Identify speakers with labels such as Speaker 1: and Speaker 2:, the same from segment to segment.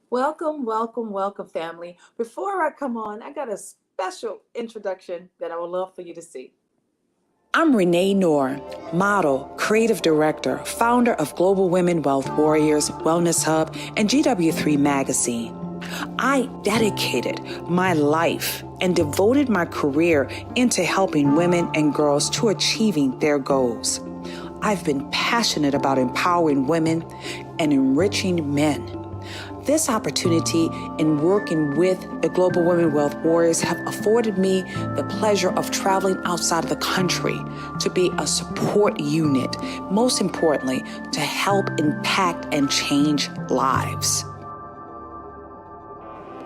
Speaker 1: Welcome, welcome, welcome, family. Before I come on, I got a special introduction that I would love for you to see.
Speaker 2: I'm Renee Noor, model, creative director, founder of Global Women Wealth Warriors, Wellness Hub, and GW3 magazine. I dedicated my life and devoted my career into helping women and girls to achieving their goals. I've been passionate about empowering women and enriching men. This opportunity in working with the Global Women Wealth Warriors have afforded me the pleasure of traveling outside of the country to be a support unit, most importantly, to help impact and change lives.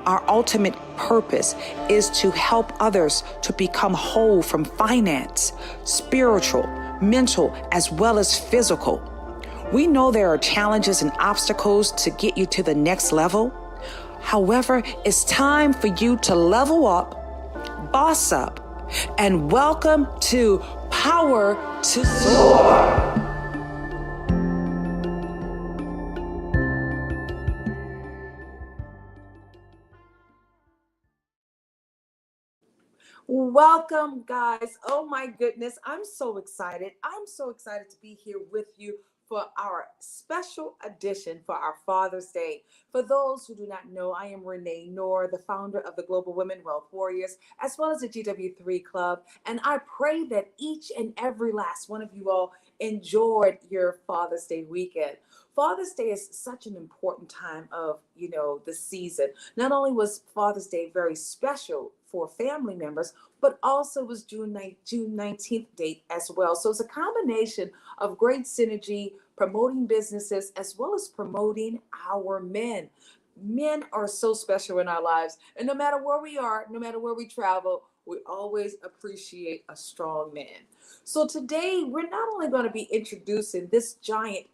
Speaker 2: Our ultimate purpose is to help others to become whole from finance, spiritual, mental, as well as physical. We know there are challenges and obstacles to get you to the next level. However, it's time for you to level up, boss up, and welcome to Power to Soar.
Speaker 1: Welcome, guys. Oh my goodness, I'm so excited. I'm so excited to be here with you for our special edition for our Father's Day. For those who do not know, I am Renee Noor, the founder of the Global Women Wealth Warriors, as well as the GW3 Club. And I pray that each and every last one of you all enjoyed your Father's Day weekend. Father's Day is such an important time of, the season. Not only was Father's Day very special for family members, but also was June 19th date as well. So it's a combination of great synergy, promoting businesses, as well as promoting our men. Men are so special in our lives. And no matter where we are, no matter where we travel, we always appreciate a strong man. So today, we're not only going to be introducing this giant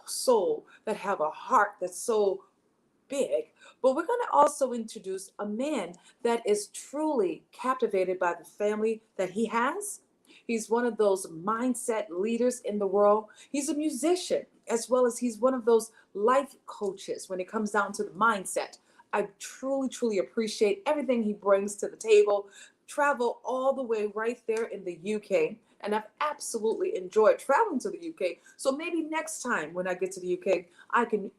Speaker 1: soul that have a heart that's so big, but we're going to also introduce a man that is truly captivated by the family that he has. He's one of those mindset leaders in the world. He's a musician, as well as he's one of those life coaches when it comes down to the mindset. I truly, truly appreciate everything he brings to the table. Travel all the way right there in the UK. And I've absolutely enjoyed traveling to the UK. So maybe next time when I get to the UK, I can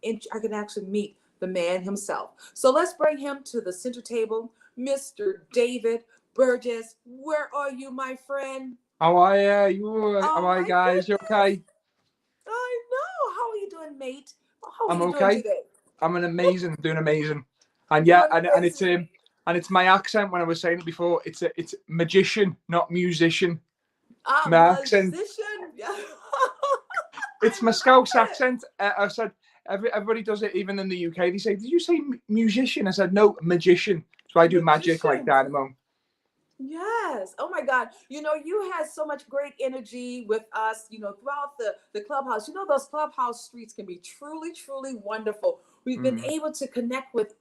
Speaker 1: actually meet the man himself. So let's bring him to the center table, Mr. David Burgess. Where are you, my friend?
Speaker 3: How are you? How
Speaker 1: Oh
Speaker 3: are you
Speaker 1: my
Speaker 3: guys? You
Speaker 1: goodness.
Speaker 3: okay?
Speaker 1: I know. How are you doing, mate? How are
Speaker 3: I'm
Speaker 1: you doing
Speaker 3: okay.
Speaker 1: today?
Speaker 3: I'm doing amazing. And yeah, and it's
Speaker 1: Amazing.
Speaker 3: my accent when I was saying it before. It's magician, not musician.
Speaker 1: Ah,
Speaker 3: My accent.
Speaker 1: musician.
Speaker 3: It's
Speaker 1: I
Speaker 3: my
Speaker 1: love
Speaker 3: Scouse
Speaker 1: it.
Speaker 3: accent. I said everybody does it, even in the UK. They say, "Did you say musician?" I said, "No, magician." So I do magic like
Speaker 1: Magician.
Speaker 3: Dynamo.
Speaker 1: Yes. Oh my God. You had so much great energy with us, throughout the clubhouse. Those clubhouse streets can be truly, truly wonderful. We've been
Speaker 3: Mm.
Speaker 1: able to connect with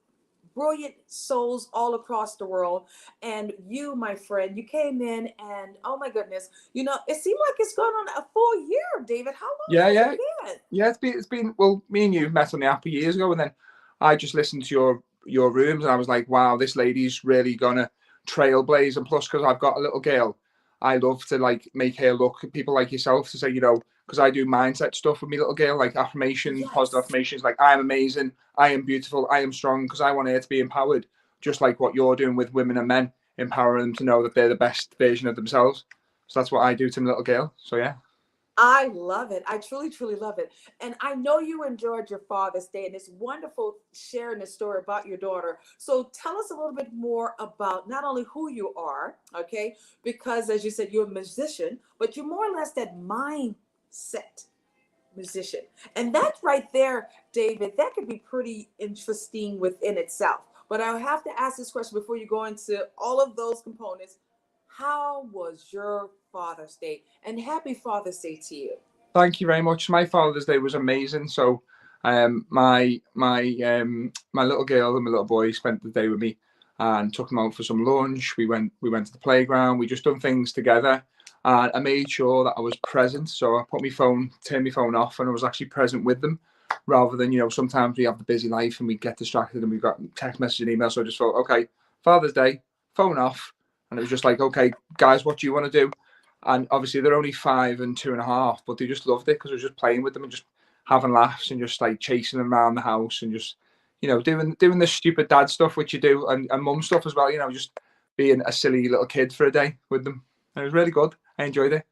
Speaker 1: brilliant souls all across the world. And you, my friend, you came in and oh my goodness, it seemed like it's gone on a full year, David. How long
Speaker 3: Yeah,
Speaker 1: has
Speaker 3: yeah,
Speaker 1: it been?
Speaker 3: yeah. It's been. Well, me and you met on the app years ago, and then I just listened to your rooms, and I was like, wow, this lady's really gonna trailblaze. And plus, because I've got a little girl, I love to like make her look at people like yourself to say, because I do mindset stuff with my little girl, like affirmation, positive
Speaker 1: Yes.
Speaker 3: affirmations, like I'm amazing, I am beautiful, I am strong, because I want her to be empowered, just like what you're doing with women and men, empowering them to know that they're the best version of themselves. So that's what I do to my little girl. So yeah.
Speaker 1: I love it. I truly, truly love it. And I know you enjoyed your Father's Day, and it's wonderful sharing the story about your daughter. So tell us a little bit more about not only who you are, okay, because as you said, you're a musician, but you're more or less that mindset musician. And that right there, David, that could be pretty interesting within itself. But I have to ask this question before you go into all of those components. How was your Father's Day? And happy Father's Day to you.
Speaker 3: Thank you very much. My Father's Day was amazing. So, my little girl and my little boy spent the day with me, and took them out for some lunch. We went to the playground. We just done things together, and I made sure that I was present. So I turned my phone off, and I was actually present with them. rather than, you know, sometimes we have the busy life and we get distracted and we've got text message and email. So I just thought, okay, Father's Day, phone off. And it was just like, okay, guys, what do you want to do? And obviously they're only 5 and 2.5, but they just loved it because I was just playing with them and just having laughs and just like chasing them around the house and just, you know, doing the stupid dad stuff which you do, and mum stuff as well, you know, just being a silly little kid for a day with them. And it was really good. I enjoyed it.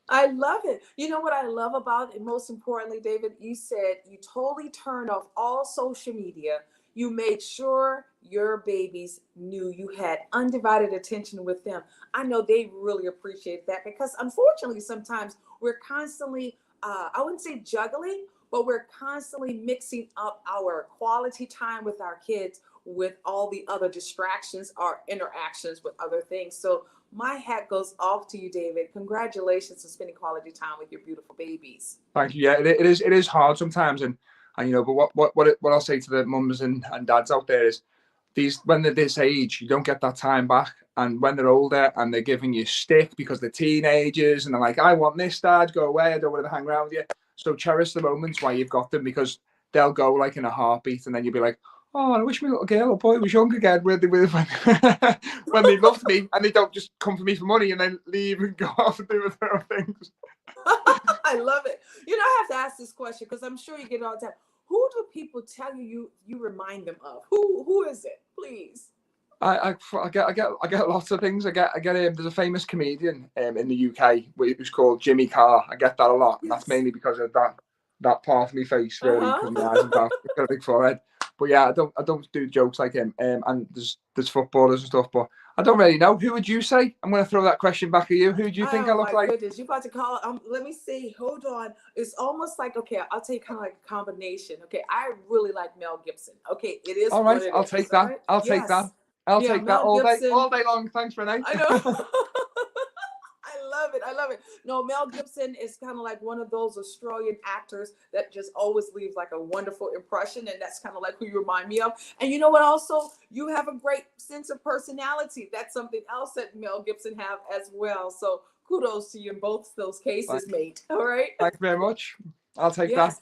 Speaker 1: I love it. You know what I love about it, most importantly, David, you said you totally turned off all social media. You made sure your babies knew you had undivided attention with them. I know they really appreciate that because unfortunately, sometimes we're constantly, I wouldn't say juggling, but we're constantly mixing up our quality time with our kids with all the other distractions or interactions with other things. So my hat goes off to you, David. Congratulations on spending quality time with your beautiful babies.
Speaker 3: Thank you. Yeah, it is hard sometimes, and you know, but what I'll say to the mums and dads out there is, these, when they're this age, you don't get that time back. And when they're older and they're giving you stick because they're teenagers and they're like, I want this, dad, go away, I don't want to hang around with you. So cherish the moments while you've got them, because they'll go like in a heartbeat, and then you'll be like, oh, I wish my little girl or boy was young again, when when they loved me, and they don't just come for me for money and then leave and go off and do their own things.
Speaker 1: I love it. You know, I have to ask this question because I'm sure you get it all the time. Who do people tell you remind them of? Who is it? Please.
Speaker 3: I get lots of things. I get there's a famous comedian in the UK who's called Jimmy Carr. I get that a lot, and that's
Speaker 1: Yes.
Speaker 3: mainly because of that part of my face, really, because my eyes and
Speaker 1: Uh-huh.
Speaker 3: mouth, I've got a big forehead. But yeah, I don't do jokes like him. And there's footballers and stuff, but I don't really know. Who would you say? I'm going to throw that question back at you. Who do you think I
Speaker 1: Oh
Speaker 3: look
Speaker 1: my
Speaker 3: like?
Speaker 1: goodness, you about to call? Let me see. Hold on. It's almost like, okay, I'll tell you kind of like a combination. Okay, I really like Mel Gibson. Okay, it is
Speaker 3: All
Speaker 1: what
Speaker 3: right,
Speaker 1: it
Speaker 3: I'll
Speaker 1: is.
Speaker 3: take
Speaker 1: All
Speaker 3: that.
Speaker 1: right.
Speaker 3: I'll take that.
Speaker 1: Yes.
Speaker 3: I'll
Speaker 1: Yeah,
Speaker 3: take that
Speaker 1: Mel Gibson.
Speaker 3: all day long. Thanks, Renee.
Speaker 1: I know. I love it. I love it. No, Mel Gibson is kind of like one of those Australian actors that just always leaves like a wonderful impression. And that's kind of like who you remind me of. And you know what? Also, you have a great sense of personality. That's something else that Mel Gibson have as well. So kudos to you in both those cases,
Speaker 3: Thank,
Speaker 1: mate. All right.
Speaker 3: thank you very much. I'll take that.
Speaker 1: Yes.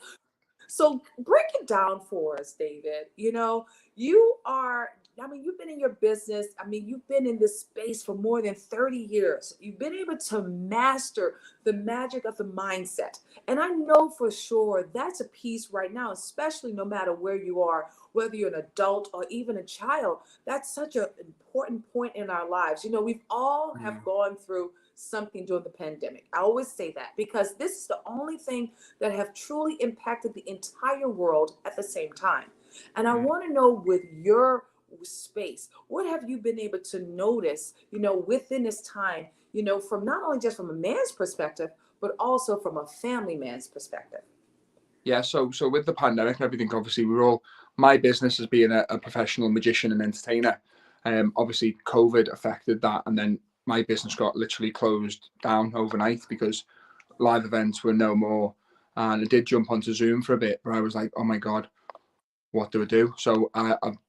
Speaker 1: So break it down for us, David. You know, you are, I mean, you've been in your business. I mean, you've been in this space for more than 30 years. You've been able to master the magic of the mindset. And I know for sure that's a piece right now, especially no matter where you are, whether you're an adult or even a child. That's such an important point in our lives. You know, we've all have
Speaker 3: Mm,
Speaker 1: gone through something during the pandemic. I always say that because this is the only thing that have truly impacted the entire world at the same time. And I
Speaker 3: mm.
Speaker 1: want to know with your space, what have you been able to notice, you know, within this time, you know, from not only just from a man's perspective, but also from a family man's perspective?
Speaker 3: Yeah, so with the pandemic and everything, obviously we're all, my business as being a professional magician and entertainer. Obviously COVID affected that, and then my business got literally closed down overnight because live events were no more. And I did jump onto Zoom for a bit, but I was like, oh my god, what do I do? So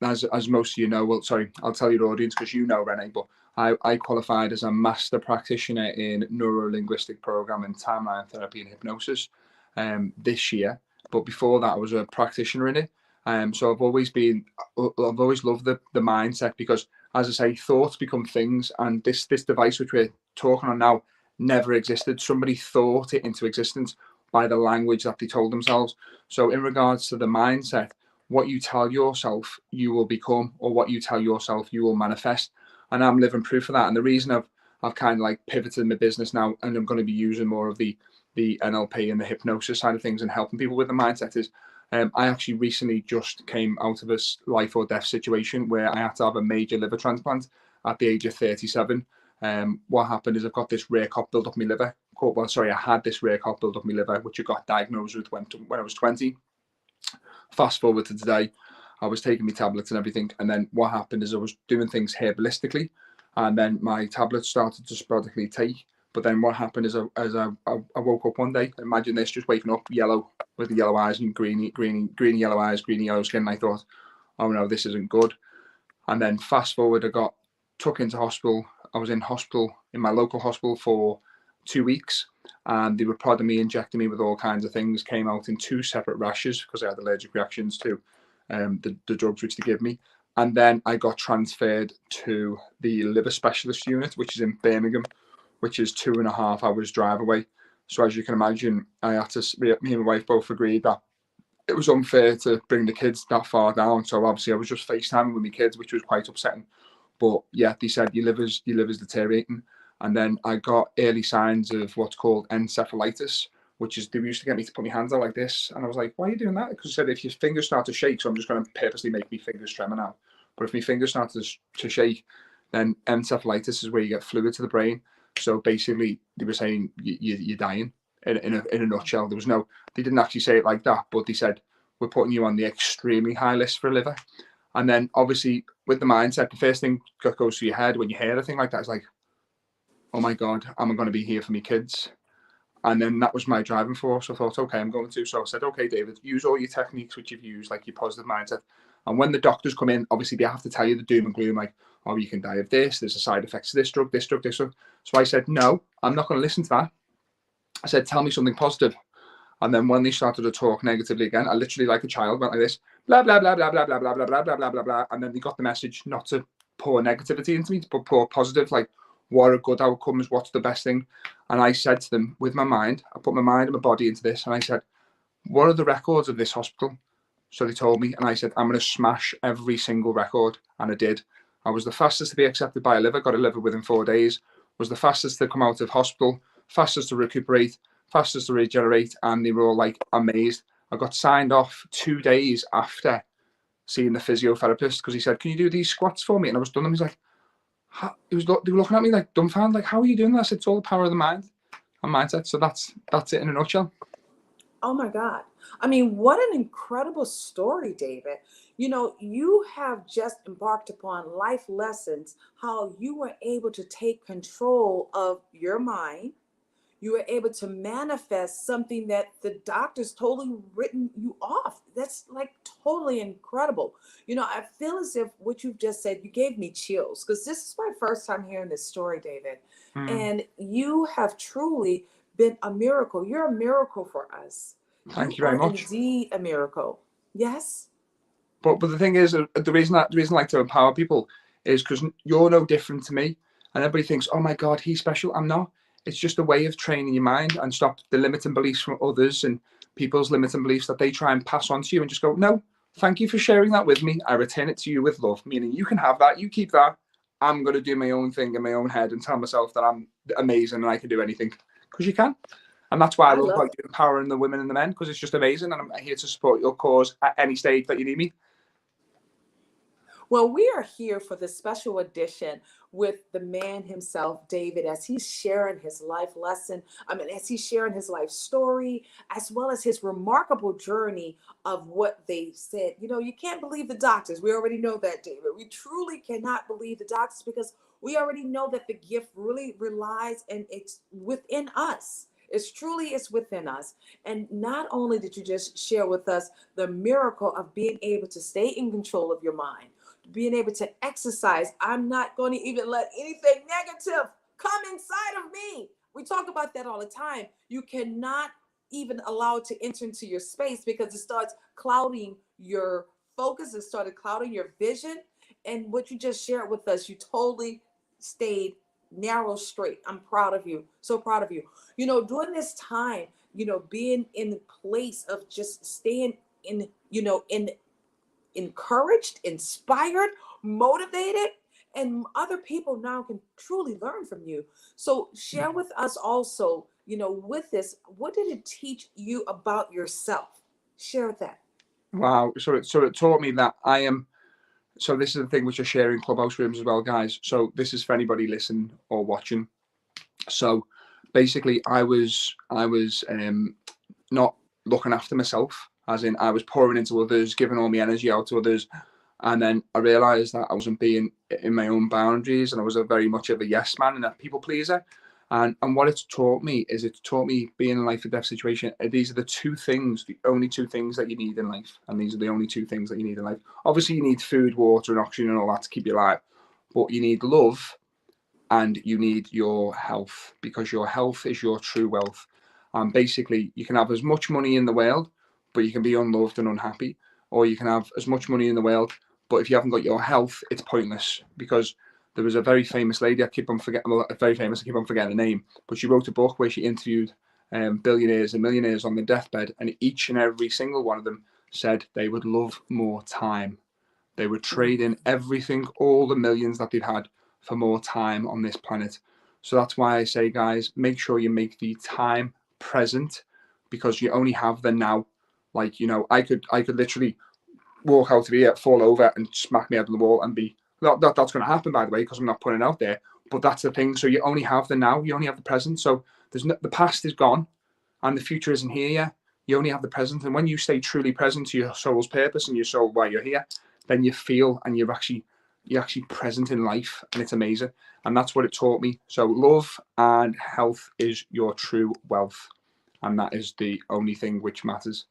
Speaker 3: as most of you know, well, sorry, I'll tell your audience because you know, Renee, but I qualified as a master practitioner in neuro-linguistic programming, timeline therapy, and hypnosis this year. But before that, I was a practitioner in it. So I've always loved the mindset, because, as I say, thoughts become things, and this device which we're talking on now never existed. Somebody thought it into existence by the language that they told themselves. So in regards to the mindset, what you tell yourself, you will become, or what you tell yourself, you will manifest. And I'm living proof of that. And the reason I've kind of like pivoted my business now, and I'm going to be using more of the NLP and the hypnosis side of things and helping people with the mindset is, I actually recently just came out of a life or death situation where I had to have a major liver transplant at the age of 37. What happened is I've got this rare clot build up my liver. Well, sorry, I had this rare clot build up my liver, which I got diagnosed with when I was 20. Fast forward to today, I was taking my tablets and everything, and then what happened is I was doing things herbalistically, and then my tablets started to sporadically take. But then what happened is, I woke up one day. Imagine this, just waking up yellow with the yellow eyes and greeny yellow eyes, greeny yellow skin. And I thought, oh no, this isn't good. And then fast forward, I got took into hospital. I was in hospital, in my local hospital, for 2 weeks, and they were prodding me, injecting me with all kinds of things. Came out in 2 separate rashes because I had allergic reactions to the drugs which they give me. And then I got transferred to the liver specialist unit, which is in Birmingham, which is 2.5 hours drive away. So as you can imagine, I had to, me and my wife both agreed that it was unfair to bring the kids that far down. So obviously I was just FaceTiming with my kids, which was quite upsetting. But yeah, they said your liver's deteriorating. And then I got early signs of what's called encephalitis, which is they used to get me to put my hands out like this. And I was like, why are you doing that? Because I said, if your fingers start to shake, so I'm just going to purposely make my fingers tremor now. But if my fingers start to shake, then encephalitis is where you get fluid to the brain. So basically, they were saying you're dying in a nutshell. There was no, they didn't actually say it like that, but they said, we're putting you on the extremely high list for a liver. And then obviously with the mindset, the first thing that goes through your head when you hear a thing like that is like, oh my God, am I going to be here for my kids? And then that was my driving force. I thought, okay, I'm going to. So I said, okay, David, use all your techniques which you've used, like your positive mindset. And when the doctors come in, obviously they have to tell you the doom and gloom, like, oh, you can die of this. There's a side effects to this drug, this drug, this drug. So I said, no, I'm not going to listen to that. I said, tell me something positive. And then when they started to talk negatively again, I literally, like a child, went like this, blah, blah, blah, blah, blah, blah, blah, blah, blah, blah, blah, blah, blah. And then they got the message not to pour negativity into me, but pour positive, like, what are good outcomes, what's the best thing. And I said to them, with my mind, I put my mind and my body into this, and I said, what are the records of this hospital? So they told me, and I said, I'm going to smash every single record. And I did. I was the fastest to be accepted by a liver, got a liver within 4 days, was the fastest to come out of hospital, fastest to recuperate, fastest to regenerate, and they were all like amazed. I got signed off 2 days after seeing the physiotherapist because he said, can you do these squats for me? And I was done. And he's like, they were looking at me like dumbfounded, like, how are you doing this? It's all the power of the mind and mindset. So that's it in a nutshell.
Speaker 1: Oh my God. I mean, what an incredible story, David. You know, you have just embarked upon life lessons, how you were able to take control of your mind. You were able to manifest something that the doctors totally written you off. That's like totally incredible. You know, I feel as if what you've just said, you gave me chills because this is my first time hearing this story, David. And you have truly been a miracle. You're a miracle for us.
Speaker 3: Thank
Speaker 1: You
Speaker 3: you very
Speaker 1: are
Speaker 3: much.
Speaker 1: indeed a miracle. Yes.
Speaker 3: But the thing is, the reason I like to empower people is because you're no different to me, and everybody thinks, oh my God, he's special. I'm not. It's just a way of training your mind and stop the limiting beliefs from others and people's limiting beliefs that they try and pass on to you, and just go, no, thank you for sharing that with me. I return it to you with love, meaning you can have that, you keep that. I'm going to do my own thing in my own head and tell myself that I'm amazing and I can do anything, because you can. And that's why I
Speaker 1: I
Speaker 3: love
Speaker 1: love
Speaker 3: about you empowering the women and the men, because it's just amazing, and I'm here to support your cause at any stage that you need me.
Speaker 1: Well, we are here for the special edition with the man himself, David, as he's sharing his life lesson. I mean, as he's sharing his life story, as well as his remarkable journey of what they said. You know, you can't believe the doctors. We already know that, David. We truly cannot believe the doctors because we already know that the gift really relies and it's within us. It's within us. And not only did you just share with us the miracle of being able to stay in control of your mind, being able to exercise. I'm not going to even let anything negative come inside of me. We talk about that all the time. You cannot even allow it to enter into your space because it starts clouding your focus. It started clouding your vision. And what you just shared with us, you totally stayed narrow straight. I'm proud of you. So proud of you. You know, during this time, you know, being in the place of just staying in, you know, in encouraged, inspired, motivated, and other people now can truly learn from you. So share with us also, you know, with this, what did it teach you about yourself? Share that.
Speaker 3: Wow. So it taught me that I am. So this is the thing which I share in Clubhouse rooms as well, guys. So this is for anybody listening or watching. So basically, I was not looking after myself, as in I was pouring into others, giving all my energy out to others. And then I realized that I wasn't being in my own boundaries, and I was a very much of a yes man and a people pleaser. And what it's taught me is it's taught me being in a life or death situation. These are the two things, the only two things that you need in life. And these are the only two things that you need in life. Obviously, you need food, water, and oxygen and all that to keep you alive. But you need love and you need your health, because your health is your true wealth. And basically, you can have as much money in the world, but you can be unloved and unhappy. Or you can have as much money in the world, but if you haven't got your health, it's pointless. Because there was a very famous lady, I keep on forgetting the name, but she wrote a book where she interviewed billionaires and millionaires on their deathbed, and each and every single one of them said they would love more time. They would trade in everything, all the millions that they've had, for more time on this planet. So that's why I say, guys, make sure you make the time present, because you only have the now. Like, you know, I could literally walk out of here, fall over, and smack my head on the wall and be. That's going to happen, by the way, because I'm not putting it out there. But that's the thing. So you only have the now. You only have the present. So the past is gone, and the future isn't here yet. You only have the present. And when you stay truly present to your soul's purpose and your soul why you're here, then you feel and you're actually present in life, and it's amazing. And that's what it taught me. So love and health is your true wealth, and that is the only thing which matters.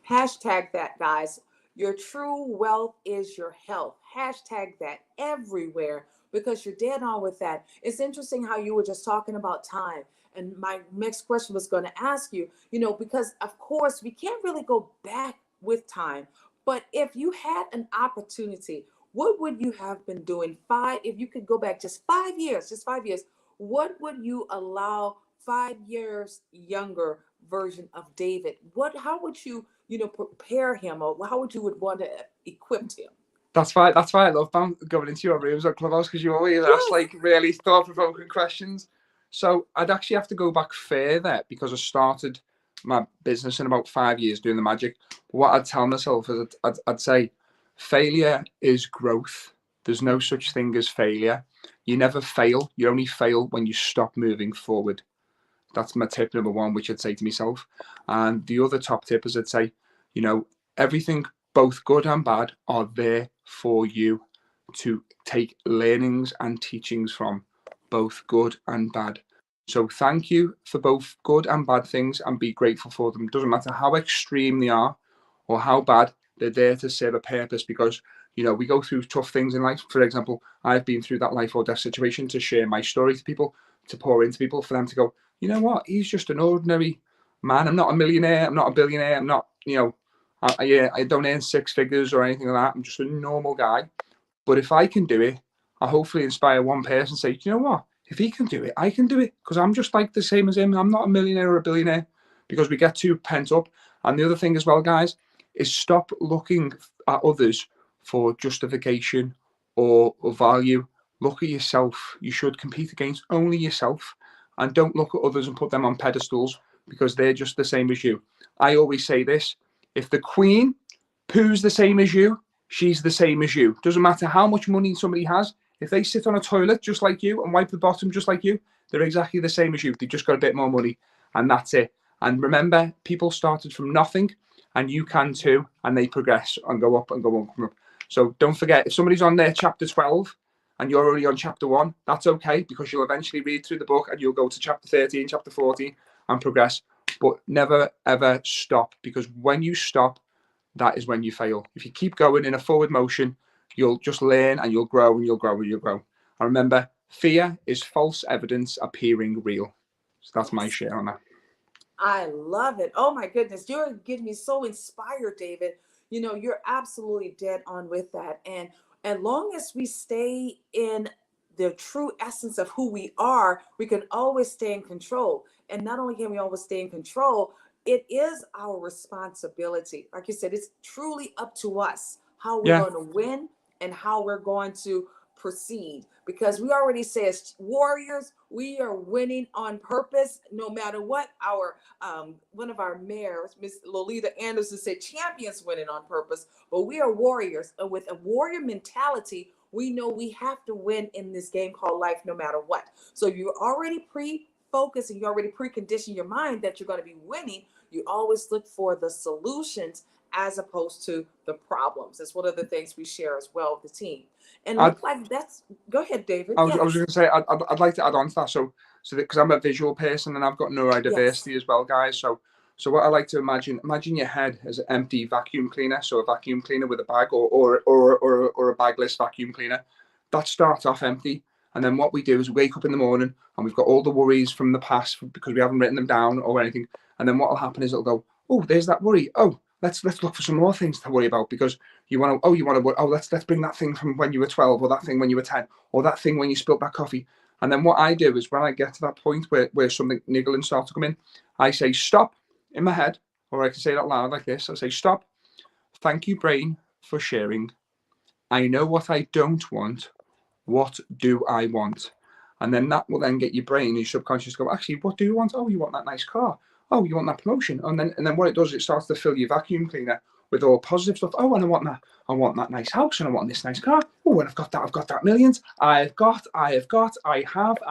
Speaker 1: Hashtag that, guys. Your true wealth is your health. Hashtag that everywhere, because you're dead on with that. It's interesting how you were just talking about time. And my next question was going to ask you, you know, because of course we can't really go back with time. But if you had an opportunity, what would you have been doing if you could go back just 5 years, what would you allow 5 years younger version of David? How would you, prepare him, or how would you would want to equip him?
Speaker 3: That's why I love going into your rooms on Clubhouse, because you always ask like really thought-provoking questions. So I'd actually have to go back further, because I started my business in about 5 years doing the magic. What I'd tell myself is I'd say failure is growth. There's no such thing as failure. You never fail. You only fail when you stop moving forward. That's my tip number one, which I'd say to myself. And the other top tip is I'd say, everything, both good and bad, are there for you to take learnings and teachings from, both good and bad. So thank you for both good and bad things, and be grateful for them. It doesn't matter how extreme they are or how bad, they're there to serve a purpose, because we go through tough things in life. For example, I've been through that life or death situation to share my story to people, to pour into people, for them to go, you know what, he's just an ordinary man. I'm not a millionaire, I'm not a billionaire, I'm not, I don't earn six figures or anything like that. I'm just a normal guy. But if I can do it, I'll hopefully inspire one person to say, you know what, if he can do it, I can do it, because I'm just like the same as him. I'm not a millionaire or a billionaire, because we get too pent up. And the other thing as well, guys, is stop looking at others for justification or value. Look at yourself. You should compete against only yourself, and don't look at others and put them on pedestals, because they're just the same as you. I always say this: if the Queen poos the same as you, she's the same as you. Doesn't matter how much money somebody has. If they sit on a toilet just like you and wipe the bottom just like you, they're exactly the same as you. They've just got a bit more money, and that's it. And remember, people started from nothing, and you can too, and they progress and go up and go up and up. So don't forget, if somebody's on their chapter 12 and you're already on chapter 1, that's okay, because you'll eventually read through the book and you'll go to chapter 13, chapter 14 and progress. But never, ever stop, because when you stop, that is when you fail. If you keep going in a forward motion, you'll just learn, and you'll grow, and you'll grow, and you'll grow. And remember, fear is false evidence appearing real. So that's my share on that.
Speaker 1: I love it. Oh my goodness. You're getting me so inspired, David. You're absolutely dead on with that. And as long as we stay in the true essence of who we are, we can always stay in control. And not only can we always stay in control, it is our responsibility. Like you said, it's truly up to us how we're going to win and how we're going to proceed, because we already say, as warriors, we are winning on purpose, no matter what. Our one of our mayors, Miss Lolita Anderson, said champions winning on purpose, but we are warriors, and with a warrior mentality, we know we have to win in this game called life, no matter what. So you're already pre-focused, and you already precondition your mind that you're going to be winning. You always look for the solutions as opposed to the problems. That's one of the things we share as well with the team. And look like that's. Go ahead, David.
Speaker 3: I was going to say, I'd like to add on to that. So because I'm a visual person and I've got neurodiversity as well, guys. So what I like to imagine your head as an empty vacuum cleaner. So a vacuum cleaner with a bag, or a bagless vacuum cleaner. That starts off empty, And then what we do is we wake up in the morning and we've got all the worries from the past because we haven't written them down or anything. And then what will happen is it'll go, oh, there's that worry. Oh, let's look for some more things to worry about, because you want to, let's bring that thing from when you were 12, or that thing when you were 10, or that thing when you spilled that coffee. And then what I do is when I get to that point where something niggling starts to come in, I say stop in my head, or I can say it out loud like this. I say, stop. Thank you, brain, for sharing. I know what I don't want. What do I want? And then that will then get your brain, your subconscious, go, actually, what do you want? Oh, you want that nice car. Oh, you want that promotion. And then what it does, it starts to fill your vacuum cleaner with all positive stuff. Oh, and I want that nice house, and I want this nice car. Oh, and I've got that millions. I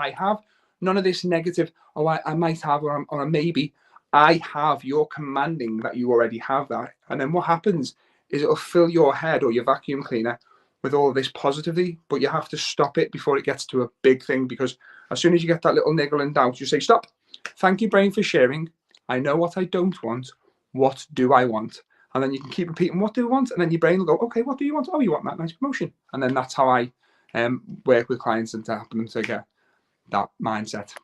Speaker 3: have. None of this negative, oh, I might have, or a maybe. I have. You're commanding that you already have that. And then what happens is it'll fill your head or your vacuum cleaner with all of this positivity, but you have to stop it before it gets to a big thing, because as soon as you get that little niggle and doubt, you say, stop. Thank you, brain, for sharing. I know what I don't want. What do I want? And then you can keep repeating, what do you want? And then your brain will go, okay, what do you want? Oh, you want that nice promotion. And then that's how I work with clients and to help them to get that mindset.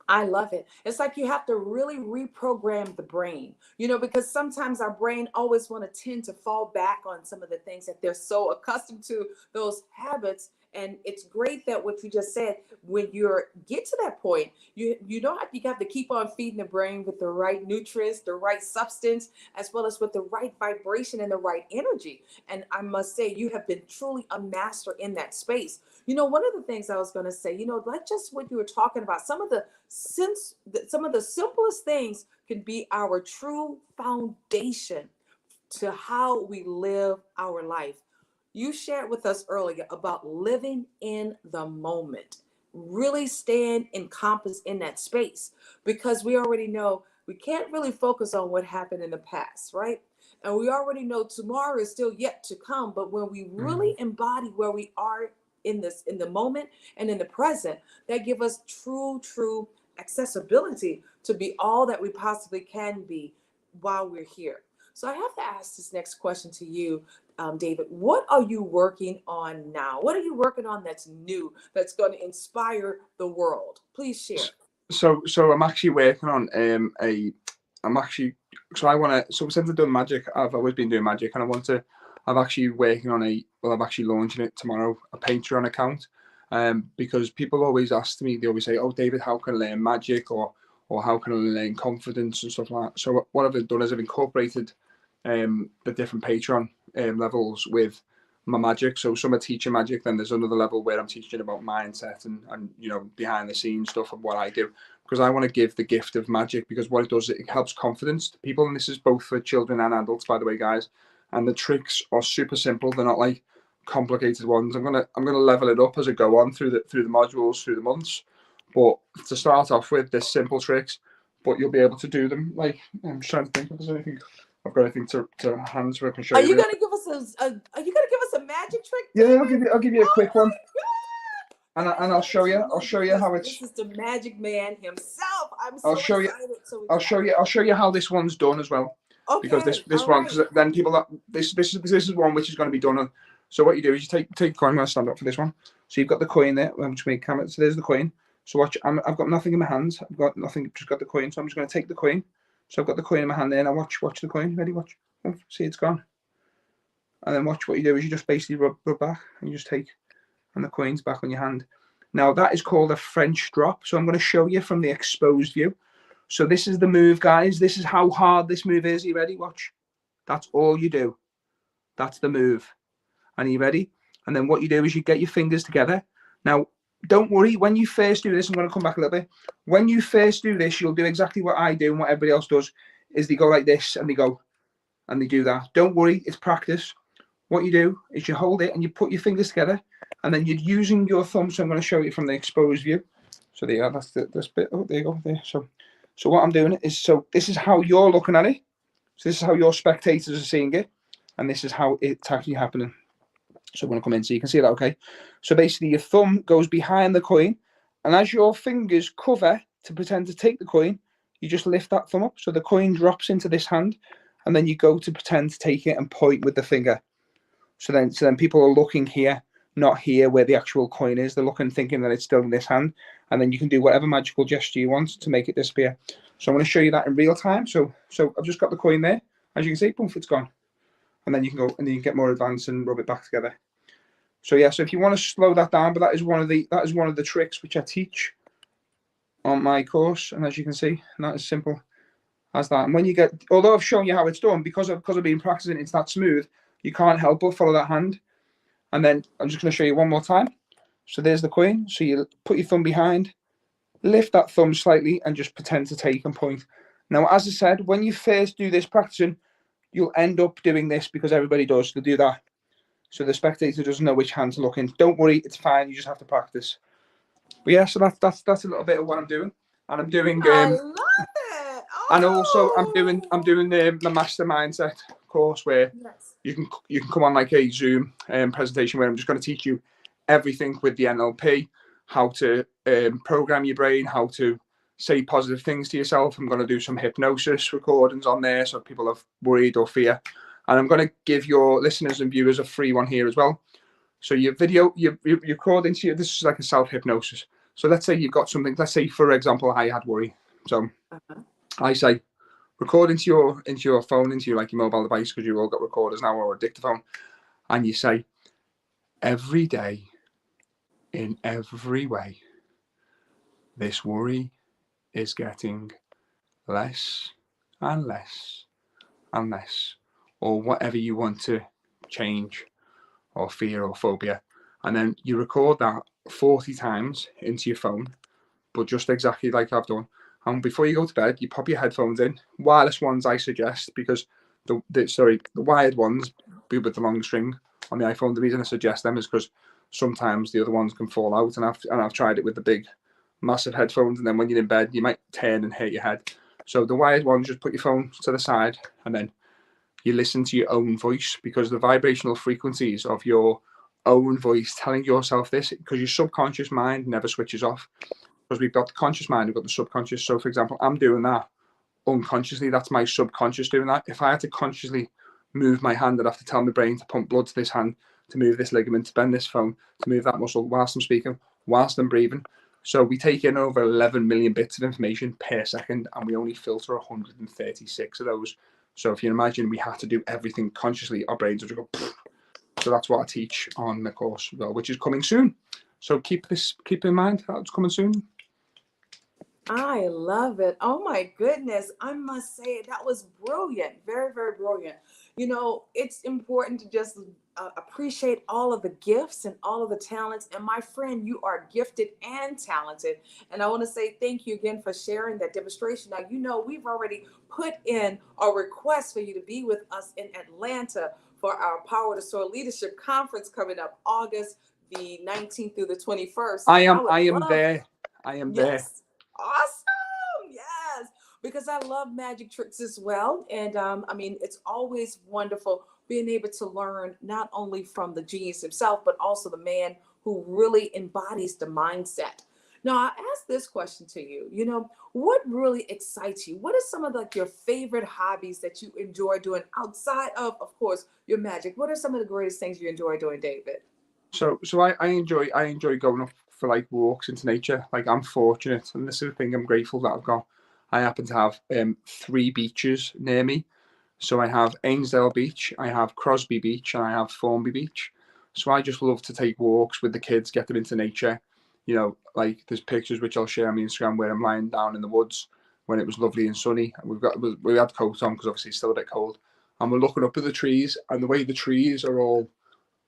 Speaker 1: I love it. It's like you have to really reprogram the brain, because sometimes our brain always want to tend to fall back on some of the things that they're so accustomed to, those habits. And it's great that what you just said, when you get to that point, you have to keep on feeding the brain with the right nutrients, the right substance, as well as with the right vibration and the right energy. And I must say, you have been truly a master in that space. One of the things I was going to say, like just what you were talking about, some of the simplest things can be our true foundation to how we live our life. You shared with us earlier about living in the moment, really staying encompassed in that space, because we already know we can't really focus on what happened in the past, right? And we already know tomorrow is still yet to come. But when we really embody where we are in the moment and in the present, that give us true accessibility to be all that we possibly can be while we're here. So I have to ask this next question to you, David. What are you working on now? What are you working on that's new, that's going to inspire the world? Please share.
Speaker 3: So I'm actually working on since I've done magic, I've always been doing magic, and I'm actually working on I'm actually launching it tomorrow, a Patreon account, because people always ask me, they always say, oh, David, how can I learn magic, or how can I learn confidence and stuff like that. So what I've done is I've incorporated the different Patreon levels with my magic. So some are teaching magic, then there's another level where I'm teaching about mindset and behind the scenes stuff of what I do, because I want to give the gift of magic, because what it does, it helps confidence to people. And this is both for children and adults, by the way, guys. And the tricks are super simple. They're not like complicated ones. I'm gonna level it up as I go on through the modules, through the months. But to start off with, there's simple tricks, but you'll be able to do them. Like, I'm just trying to think if there's anything. I've got anything to hand so I can show you.
Speaker 1: Are you gonna give us a magic trick?
Speaker 3: Yeah, I'll give you a quick one. And I'll show you how it's.
Speaker 1: This is the magic man himself.
Speaker 3: I'll show you how this one's done as well. Okay, because this one, because then people this is one which is going to be done on. So what you do is you take the coin. I'm going to stand up for this one. So you've got the coin there. I'm just making camera. So there's the coin. So watch. I've got nothing in my hands. I've got nothing. Just got the coin. So I'm just going to take the coin. So I've got the coin in my hand there. Now watch the coin. Ready? Watch. Oh, see, it's gone. And then watch, what you do is you just basically rub back, and you just take, and the coin's back on your hand. Now that is called a French drop. So I'm going to show you from the exposed view. So this is the move, guys. This is how hard this move is. Are you ready? Watch. That's all you do. That's the move. And are you ready? And then what you do is you get your fingers together. Now, don't worry. When you first do this, I'm going to come back a little bit. When you first do this, you'll do exactly what I do and what everybody else does, is they go like this and they go and they do that. Don't worry. It's practice. What you do is you hold it and you put your fingers together, and then you're using your thumb. So I'm going to show you from the exposed view. So there you are. That's this bit. Oh, there you go. There. So what I'm doing is, so this is how you're looking at it. So this is how your spectators are seeing it, and this is how it's actually happening. So I'm going to come in so you can see that, okay? So basically your thumb goes behind the coin, and as your fingers cover to pretend to take the coin, you just lift that thumb up. So the coin drops into this hand, and then you go to pretend to take it and point with the finger. So then people are looking here. not here where the actual coin is. They're looking, thinking that it's still in this hand, and then you can do whatever magical gesture you want to make it disappear. So I'm going to show you that in real time. So I've just got the coin there. As you can see, boom, it's gone. And then you can go and then you can get more advanced and rub it back together. So yeah, so if you want to slow that down, but that is one of the tricks which I teach on my course, and as you can see, not as simple as that. And when you get, although I've shown you how it's done, because I've been practicing, it's that smooth, you can't help but follow that hand. And then I'm just going to show you one more time. So there's the coin. So you put your thumb behind, lift that thumb slightly, and just pretend to take and point. Now, as I said, when you first do this practicing, you'll end up doing this because everybody does. They'll do that. So the spectator doesn't know which hand to look in. Don't worry, it's fine. You just have to practice. But yeah, so that's a little bit of what I'm doing, and I'm doing.
Speaker 1: I love it. Oh.
Speaker 3: And also, I'm doing the master mindset course where you can come on like a Zoom presentation where I'm just going to teach you everything with the NLP, how to program your brain, how to say positive things to yourself. I'm going to do some hypnosis recordings on there, so if people have worried or fear. And I'm going to give your listeners and viewers a free one here as well. So your video, you record into this is like a self-hypnosis. So let's say you've got something, let's say, for example, I had worry. So I say, record into your phone, into your, like your mobile device, because you've all got recorders now or a dictaphone. And you say, every day, in every way, this worry is getting less and less and less, or whatever you want to change, or fear or phobia. And then you record that 40 times into your phone, but just exactly like I've done. And before you go to bed, you pop your headphones in. Wireless ones I suggest, because the wired ones with the long string on the iPhone, the reason I suggest them is because sometimes the other ones can fall out, and I've tried it with the big massive headphones, and then when you're in bed you might turn and hit your head. So the wired ones, just put your phone to the side, and then you listen to your own voice, because the vibrational frequencies of your own voice telling yourself this, because your subconscious mind never switches off, because we've got the conscious mind, we've got the subconscious. So for example, I'm doing that unconsciously, that's my subconscious doing that. If I had to consciously move my hand, I'd have to tell my brain to pump blood to this hand, to move this ligament, to bend this phone, to move that muscle whilst I'm speaking, whilst I'm breathing. So we take in over 11 million bits of information per second, and we only filter 136 of those. So if you imagine we had to do everything consciously, our brains would go. Pfft. So that's what I teach on the course, which is coming soon. So keep in mind that it's coming soon.
Speaker 1: I love it. Oh my goodness. I must say that was brilliant. Very, very brilliant. You know, it's important to just appreciate all of the gifts and all of the talents. And my friend, you are gifted and talented. And I want to say thank you again for sharing that demonstration. Now, you know, we've already put in a request for you to be with us in Atlanta for our Power to Soar Leadership Conference coming up August the 19th through the 21st.
Speaker 3: I am there.
Speaker 1: Yes. Awesome. Yes. Because I love magic tricks as well. And I mean, it's always wonderful being able to learn not only from the genius himself, but also the man who really embodies the mindset. Now, I ask this question to you, you know, what really excites you? What are some of like your favorite hobbies that you enjoy doing outside of course, your magic? What are some of the greatest things you enjoy doing, David?
Speaker 3: So I enjoy going up for like walks into nature. Like, I'm fortunate, and this is the thing I'm grateful that I've got. I happen to have 3 beaches near me. So I have Ainsdale Beach, I have Crosby Beach, and I have Formby Beach. So I just love to take walks with the kids, get them into nature. You know, like there's pictures which I'll share on my Instagram where I'm lying down in the woods when it was lovely and sunny. We had coats on because obviously it's still a bit cold, and we're looking up at the trees, and the way the trees are all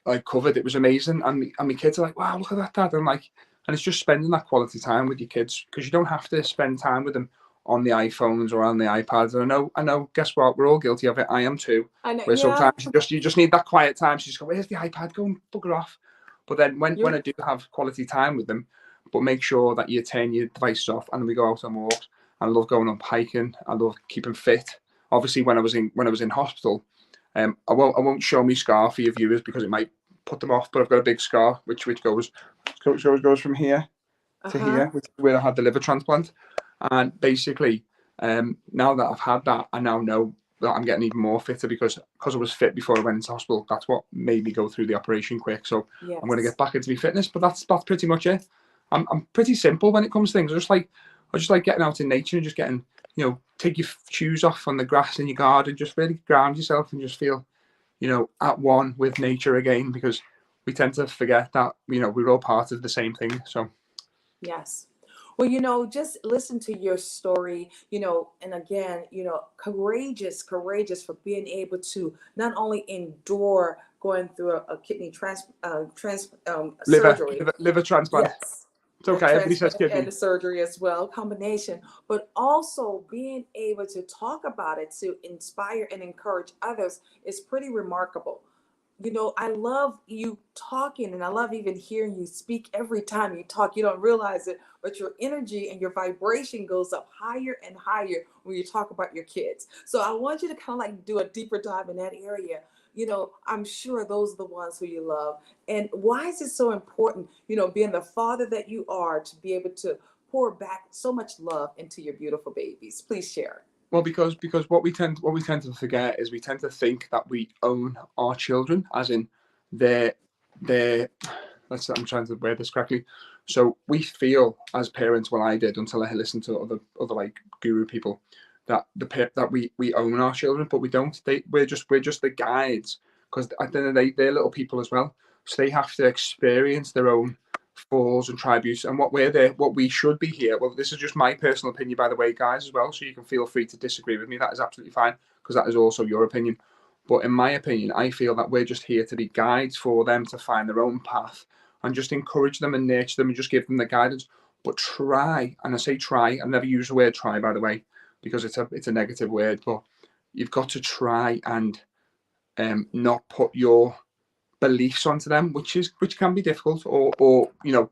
Speaker 3: like covered, it was amazing. And my kids are like, wow, look at that, Dad. I'm like, and it's just spending that quality time with your kids, because you don't have to spend time with them on the iPhones or on the iPads. And I know, guess what? We're all guilty of it. I am too.
Speaker 1: I know,
Speaker 3: where
Speaker 1: yeah.
Speaker 3: Sometimes you just need that quiet time. So you just go, where's the iPad? Go and bugger off. But then when I do have quality time with them, but make sure that you turn your devices off, and we go out on walks. I love going up hiking. I love keeping fit. Obviously, when I was in hospital, I won't show me scar for your viewers because it might put them off. But I've got a big scar which goes from here to here, which is where I had the liver transplant. And basically, now that I've had that, I now know that I'm getting even more fitter because I was fit before I went into hospital. That's what made me go through the operation quick. So
Speaker 1: Yes.
Speaker 3: I'm going to get back into my fitness, but that's pretty much it. I'm pretty simple when it comes to things. I just like getting out in nature and just getting, you know, take your shoes off on the grass in your garden, just really ground yourself and just feel, you know, at one with nature again, because we tend to forget that, you know, we're all part of the same thing. So
Speaker 1: Yes. Well, you know, just listen to your story, you know, and again, you know, courageous for being able to not only endure going through a kidney surgery.
Speaker 3: liver transplant.
Speaker 1: Yes.
Speaker 3: It's
Speaker 1: The
Speaker 3: okay. Everybody says
Speaker 1: transplant and
Speaker 3: kidney.
Speaker 1: the surgery as well, combination, but also being able to talk about it to inspire and encourage others is pretty remarkable. You know, I love you talking and I love even hearing you speak every time you talk. You don't realize it, but your energy and your vibration goes up higher and higher when you talk about your kids. So I want you to kind of like do a deeper dive in that area. You know, I'm sure those are the ones who you love. And why is it so important, you know, being the father that you are, to be able to pour back so much love into your beautiful babies? Please share.
Speaker 3: Well, because what we tend to forget is we tend to think that we own our children, as in they're I'm trying to word this correctly. So we feel as parents, well, I did until I listened to other like guru people, that that we own our children, but we don't. We're just the guides, because at the end of the day they're little people as well, so they have to experience their own falls and tributes, and what we should be here. Well, this is just my personal opinion, by the way, guys, as well, so you can feel free to disagree with me. That is absolutely fine, because that is also your opinion. But in my opinion, I feel that we're just here to be guides for them to find their own path, and just encourage them and nurture them and just give them the guidance. But try, and I say try, I never use the word try, by the way, because it's a negative word, but you've got to try and not put your beliefs onto them, which can be difficult, or you know,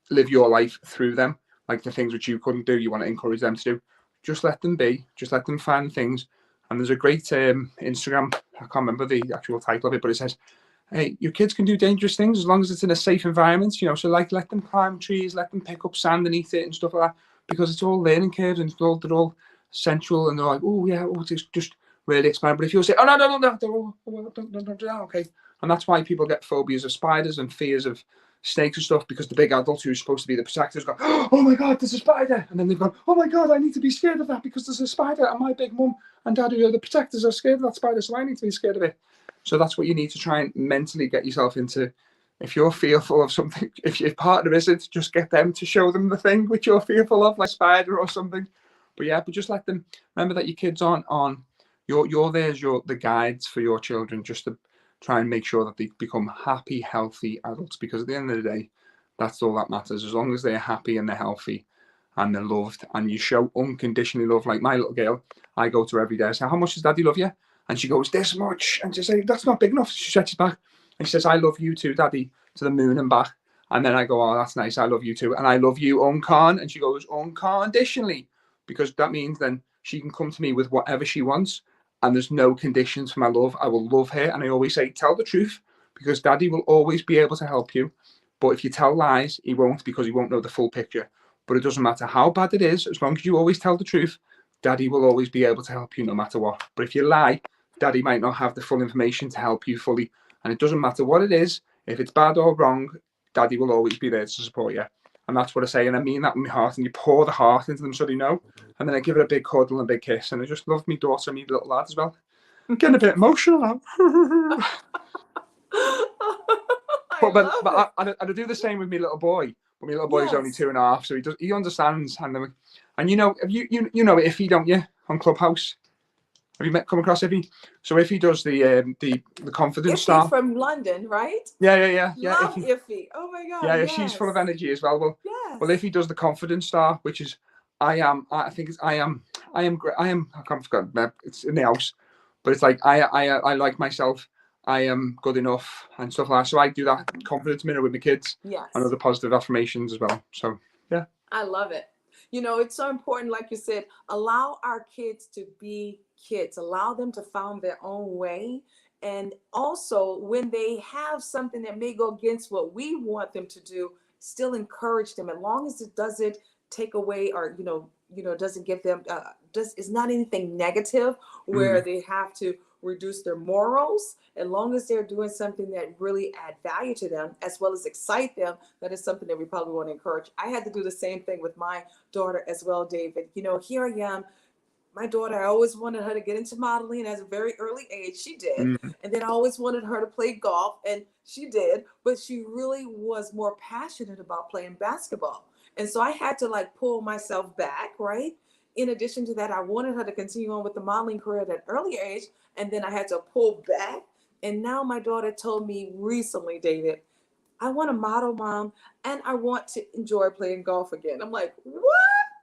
Speaker 3: live your life through them, like the things which you couldn't do, you want to encourage them to do. Just let them be, just let them find things. And there's a great Instagram, I can't remember the actual title of it, but it says, hey, your kids can do dangerous things as long as it's in a safe environment, you know. So like, let them climb trees, let them pick up sand and eat it and stuff like that, because it's all learning curves and they're all sensual, and they're like, oh yeah, oh, it's just really expand. But if you say, oh don't do that, okay. And that's why people get phobias of spiders and fears of snakes and stuff, because the big adult who's supposed to be the protectors go, oh my god, there's a spider, and then they've gone, oh my god, I need to be scared of that because there's a spider, and my big mum and dad who are the protectors are scared of that spider, so I need to be scared of it. So that's what you need to try and mentally get yourself into. If you're fearful of something, if your partner isn't, just get them to show them the thing which you're fearful of, like spider or something. But yeah, but just let them remember that your kids aren't on. You're there as the guides for your children, just to try and make sure that they become happy, healthy adults. Because at the end of the day, that's all that matters. As long as they're happy and they're healthy and they're loved, and you show unconditionally love. Like my little girl, I go to her every day. I say, how much does Daddy love you? And she goes, this much. And she says, that's not big enough. She stretches back and she says, I love you too, Daddy, to the moon and back. And then I go, oh, that's nice. I love you too. And I love you, And she goes, unconditionally. Because that means then she can come to me with whatever she wants. And there's no conditions for my love. I will love her. And I always say, tell the truth, because Daddy will always be able to help you. But if you tell lies, he won't, because he won't know the full picture. But it doesn't matter how bad it is, as long as you always tell the truth, Daddy will always be able to help you no matter what. But if you lie, Daddy might not have the full information to help you fully. And it doesn't matter what it is, if it's bad or wrong, Daddy will always be there to support you. And that's what I say, and I mean that with my heart. And you pour the heart into them so they know. And then I give it a big cuddle and a big kiss. And I just love my daughter and my little lad as well. I'm getting a bit emotional now. I do the same with my little boy. But my little boy's only 2.5, so he understands. And you know, you know Iffy, don't you, on Clubhouse? Have you come across Iffy? So Iffy does the confidence
Speaker 1: Iffy
Speaker 3: star
Speaker 1: from London, right?
Speaker 3: Yeah.
Speaker 1: Love Iffy. Oh my god.
Speaker 3: Yeah, she's full of energy as well. Well, Iffy does the confidence star, which is I am. I think it's I am. I can't forget. It's in the house, but it's like I like myself. I am good enough and stuff like that. So I do that confidence mirror with my kids.
Speaker 1: Yes.
Speaker 3: And other positive affirmations as well. So yeah.
Speaker 1: I love it. You know, it's so important, like you said, allow our kids to be kids, allow them to find their own way. And also, when they have something that may go against what we want them to do, still encourage them, as long as it doesn't take away or doesn't give them is not anything negative where they have to reduce their morals. As long as they're doing something that really add value to them as well as excite them, that is something that we probably want to encourage. I had to do the same thing with my daughter as well, David. You know, here I am. My daughter, I always wanted her to get into modeling at a very early age. She did.
Speaker 3: Mm.
Speaker 1: And then I always wanted her to play golf, and she did. But she really was more passionate about playing basketball. And so I had to like pull myself back, right? In addition to that, I wanted her to continue on with the modeling career at an early age. And then I had to pull back. And now my daughter told me recently, David, I want to model, mom, and I want to enjoy playing golf again. I'm like, what?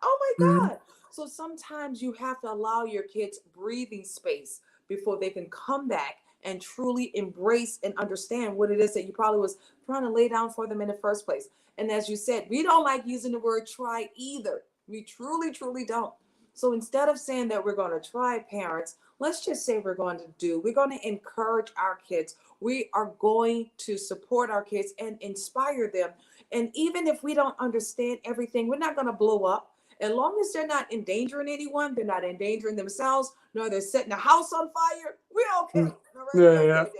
Speaker 1: Oh my
Speaker 3: Mm.
Speaker 1: God. So sometimes you have to allow your kids breathing space before they can come back and truly embrace and understand what it is that you probably was trying to lay down for them in the first place. And as you said, we don't like using the word try either. We truly, truly don't. So instead of saying that we're going to try, parents, let's just say we're going to do. We're going to encourage our kids. We are going to support our kids and inspire them. And even if we don't understand everything, we're not going to blow up. As long as they're not endangering anyone, they're not endangering themselves, nor they're setting the house on fire, we're okay.
Speaker 3: Mm.
Speaker 1: All right,
Speaker 3: Yeah,
Speaker 1: we're
Speaker 3: yeah,
Speaker 1: okay,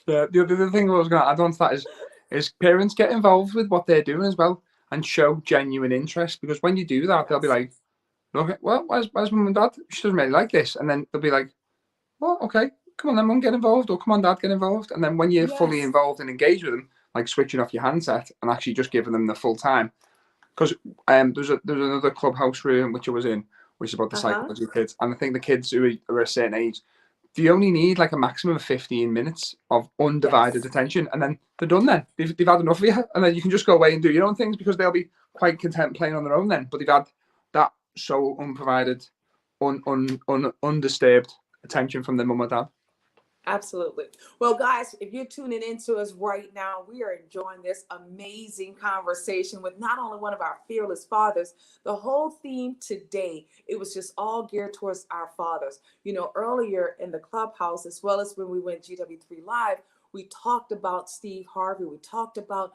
Speaker 1: David.
Speaker 3: yeah. The thing I was going to add on to that is parents get involved with what they're doing as well and show genuine interest, because when you do that, they'll be
Speaker 1: Yes.
Speaker 3: like, okay, well, where's mum and dad? She doesn't really like this. And then they'll be like, well, okay, come on then, mum, get involved, or come on, dad, get involved. And then when you're fully
Speaker 1: Yes.
Speaker 3: involved and engaged with them, like switching off your handset and actually just giving them the full time. Because there's another clubhouse room which I was in, which is about the
Speaker 1: Uh-huh.
Speaker 3: psychology of kids. And I think the kids who are a certain age, they only need like a maximum of 15 minutes of undivided
Speaker 1: Yes.
Speaker 3: attention, and then they're done then. They've had enough of you, and then you can just go away and do your own things, because they'll be quite content playing on their own then. But they've had that so unprovided, undisturbed attention from their mum or dad.
Speaker 1: Absolutely. Well, guys, if you're tuning into us right now, we are enjoying this amazing conversation with not only one of our fearless fathers. The whole theme today, it was just all geared towards our fathers. You know, earlier in the clubhouse, as well as when we went GW3 Live, we talked about Steve Harvey. We talked about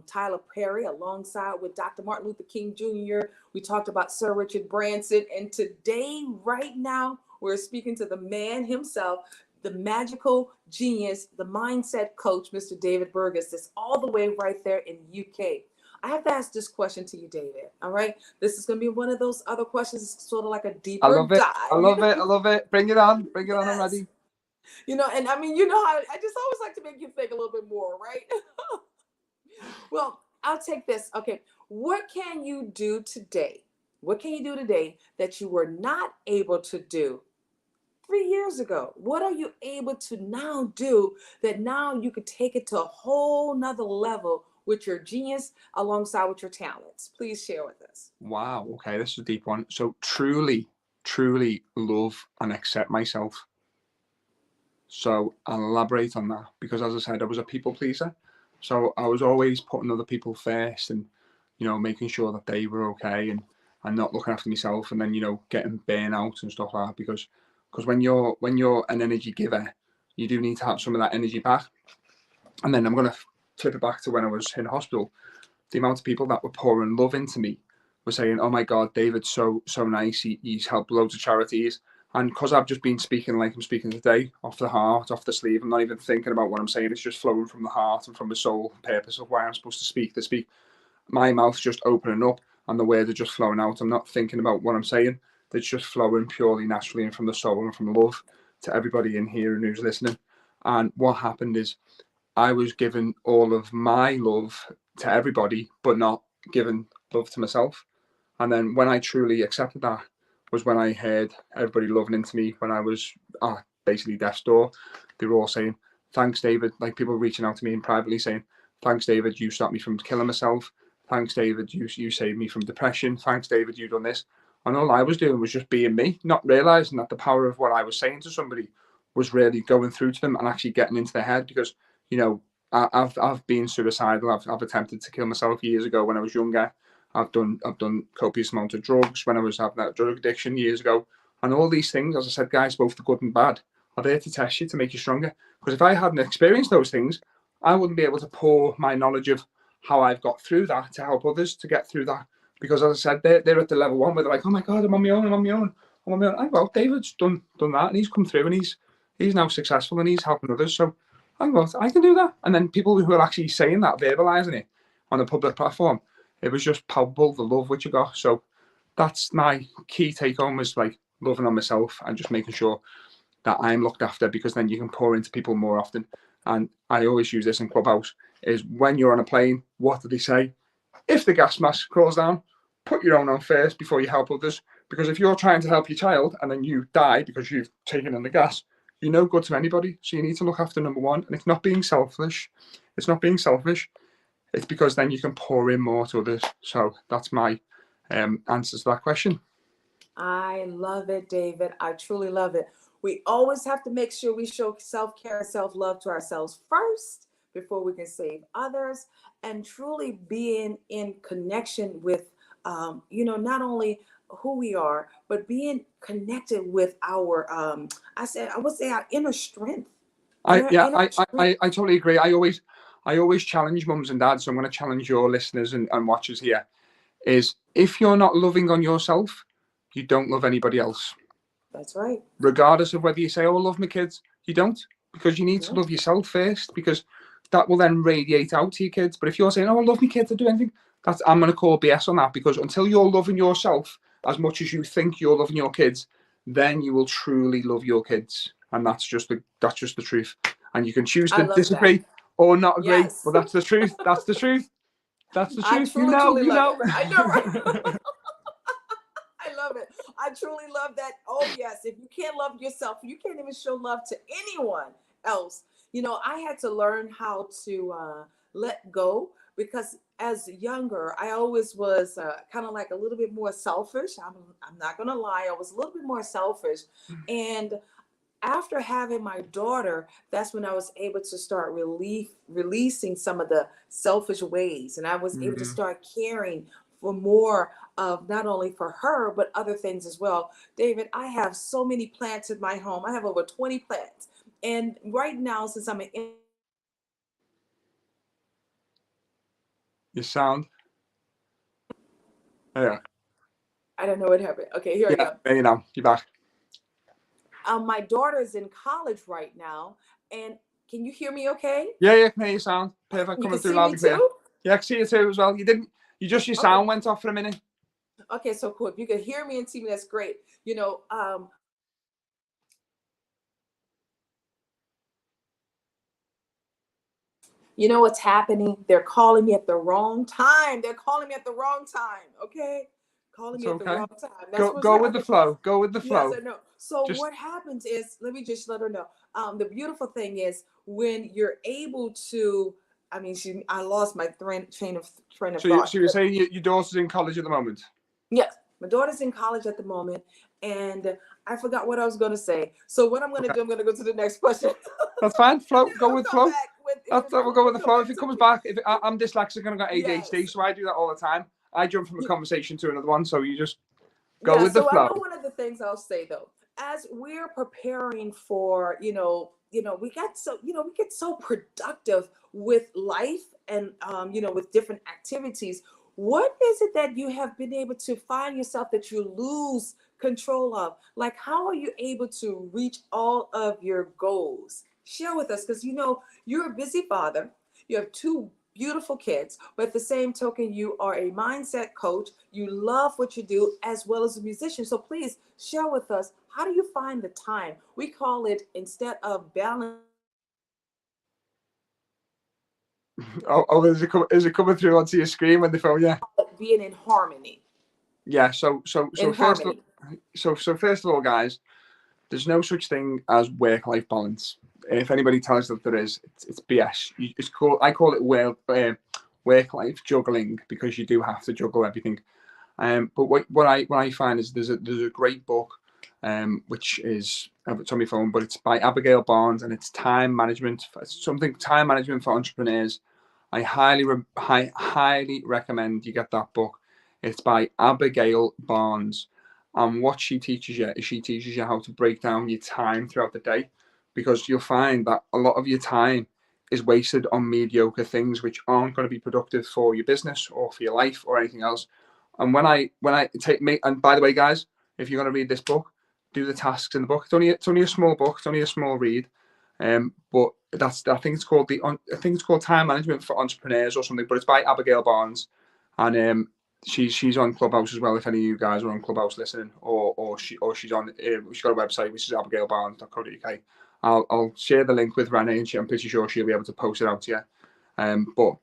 Speaker 1: Tyler Perry alongside with Dr. Martin Luther King Jr. We talked about Sir Richard Branson. And today, right now, we're speaking to the man himself, the magical genius, the mindset coach, Mr. David Burgess, that's all the way right there in UK. I have to ask this question to you, David. All right. This is going to be one of those other questions, sort of like a
Speaker 3: I
Speaker 1: deeper
Speaker 3: love it. I
Speaker 1: dive.
Speaker 3: love it. I love it. Bring it on. Bring it on. I'm
Speaker 1: Yes.
Speaker 3: ready.
Speaker 1: You know, and I mean, you know how I just always like to make you think a little bit more, right? Well, I'll take this. Okay. What can you do today? What can you do today that you were not able to do 3 years ago? What are you able to now do that now you could take it to a whole nother level with your genius alongside with your talents? Please share with us.
Speaker 3: Wow. Okay, this is a deep one. So truly, truly love and accept myself. So I'll elaborate on that, because, as I said, I was a people pleaser. So I was always putting other people first, and making sure that they were okay, and not looking after myself, and then getting burnout and stuff like that. Because when you're an energy giver, you do need to have some of that energy back. And then I'm gonna flip it back to when I was in hospital. The amount of people that were pouring love into me were saying, "Oh my God, David's so nice. He's helped loads of charities." And because I've just been speaking like I'm speaking today, off the heart, off the sleeve, I'm not even thinking about what I'm saying. It's just flowing from the heart and from the soul purpose of why I'm supposed to speak. My mouth's just opening up and the words are just flowing out. I'm not thinking about what I'm saying. It's just flowing purely naturally and from the soul and from love to everybody in here and who's listening. And what happened is I was giving all of my love to everybody, but not giving love to myself. And then when I truly accepted that was when I heard everybody loving into me when I was basically death's door. They were all saying, "Thanks, David." Like, people reaching out to me and privately saying, "Thanks, David, you stopped me from killing myself. Thanks, David, you saved me from depression. Thanks, David, you done this." And all I was doing was just being me, not realizing that the power of what I was saying to somebody was really going through to them and actually getting into their head. Because I've been suicidal. I've attempted to kill myself years ago when I was younger. I've done copious amount of drugs when I was having that drug addiction years ago. And all these things, as I said, guys, both the good and bad, are there to test you, to make you stronger. Because if I hadn't experienced those things, I wouldn't be able to pour my knowledge of how I've got through that to help others to get through that. Because, as I said, they're at the level one where they're like, "Oh my God, I'm on my own. I'm like, well, David's done that, and he's come through, and he's now successful, and he's helping others. So I can do that. And then people who are actually saying that, verbalizing it on a public platform, it was just palpable, the love which you got. So that's my key take home, is like loving on myself and just making sure that I'm looked after, because then you can pour into people more often. And I always use this in Clubhouse, is when you're on a plane, what do they say? If the gas mask crawls down, put your own on first before you help others. Because if you're trying to help your child and then you die because you've taken in the gas, you're no good to anybody. So you need to look after number one. And it's not being selfish. It's not being selfish. It's because then you can pour in more to others. So that's my answer to that question.
Speaker 1: I love it, David. I truly love it. We always have to make sure we show self-care and self-love to ourselves first before we can save others, and truly being in connection with, not only who we are, but being connected with our, I would say our inner strength.
Speaker 3: I
Speaker 1: Inner strength.
Speaker 3: totally agree. I always challenge mums and dads. So I'm going to challenge your listeners and watchers here, is if you're not loving on yourself, you don't love anybody else.
Speaker 1: That's right.
Speaker 3: Regardless of whether you say, oh, I love my kids, you don't, because you need to love yourself first, because that will then radiate out to your kids. But if you're saying, oh, I love my kids, I do anything, I'm going to call BS on that, because until you're loving yourself as much as you think you're loving your kids, then you will truly love your kids. And that's just the truth. And you can choose to disagree or not agree, but that's the truth. That's the truth. That's the truth.
Speaker 1: Truly love it. I know, right? I love it. I truly love that. Oh, yes. If you can't love yourself, you can't even show love to anyone else. I had to learn how to let go, because as younger, I always was kind of like a little bit more selfish. I'm not going to lie. I was a little bit more selfish. And after having my daughter, that's when I was able to start releasing some of the selfish ways. And I was able to start caring for more of, not only for her, but other things as well. David, I have so many plants in my home. I have over 20 plants. And right now, since I'm
Speaker 3: Your sound. Yeah.
Speaker 1: I don't know what happened. Okay, here I go.
Speaker 3: There you know. You're back.
Speaker 1: My daughter's in college right now, and can you hear me okay?
Speaker 3: Yeah, I can hear your sound. Perfect. Coming through loud and clear. Yeah, I can see you too as well. Your sound went off for a minute.
Speaker 1: Okay, so cool. If you can hear me and see me, that's great. You know what's happening? They're calling me at the wrong time. Okay? Calling me at the wrong time. That's
Speaker 3: go with the flow. Go with the flow.
Speaker 1: Yes, I know. So what happens is, let me just let her know. The beautiful thing is when you're able to, I lost my train of thought.
Speaker 3: So you're saying your daughter's in college at the moment?
Speaker 1: Yes, my daughter's in college at the moment, and I forgot what I was going to say. So what I'm going to do, I'm going to go to the next question.
Speaker 3: That's fine. Flow. Go with flow. We'll go with the flow. If it comes back, I'm dyslexic and I've got ADHD, so I do that all the time. I jump from a conversation to another one, so you just go with the flow.
Speaker 1: I know one of the things I'll say though, as we're preparing for, we get so productive with life and with different activities. What is it that you have been able to find yourself that you lose control of? Like, how are you able to reach all of your goals? Share with us, because you're a busy father. You have 2 beautiful kids, but at the same token, you are a mindset coach. You love what you do as well as a musician. So please share with us, how do you find the time? We call it, instead of balance.
Speaker 3: Oh, is it coming through onto your screen when they phone you?
Speaker 1: Being in harmony.
Speaker 3: Yeah. So first of all, guys, there's no such thing as work-life balance. If anybody tells you that there is, it's BS. I call it work-life juggling, because you do have to juggle everything. But what I find is there's a great book, which is, it's on my phone, but it's by Abigail Barnes, and it's time management. Time management for entrepreneurs. I highly recommend you get that book. It's by Abigail Barnes, and what she teaches you is how to break down your time throughout the day, because you'll find that a lot of your time is wasted on mediocre things which aren't going to be productive for your business or for your life or anything else. And when I take me, and by the way, guys, if you're going to read this book, do the tasks in the book. It's only a small book. It's only a small read. But I think it's called Time Management for Entrepreneurs or something. But it's by Abigail Barnes, and she's on Clubhouse as well. If any of you guys are on Clubhouse listening, or she's on, she's got a website which is abigailbarnes.co.uk. I'll share the link with Renee, and I'm pretty sure she'll be able to post it out to you. But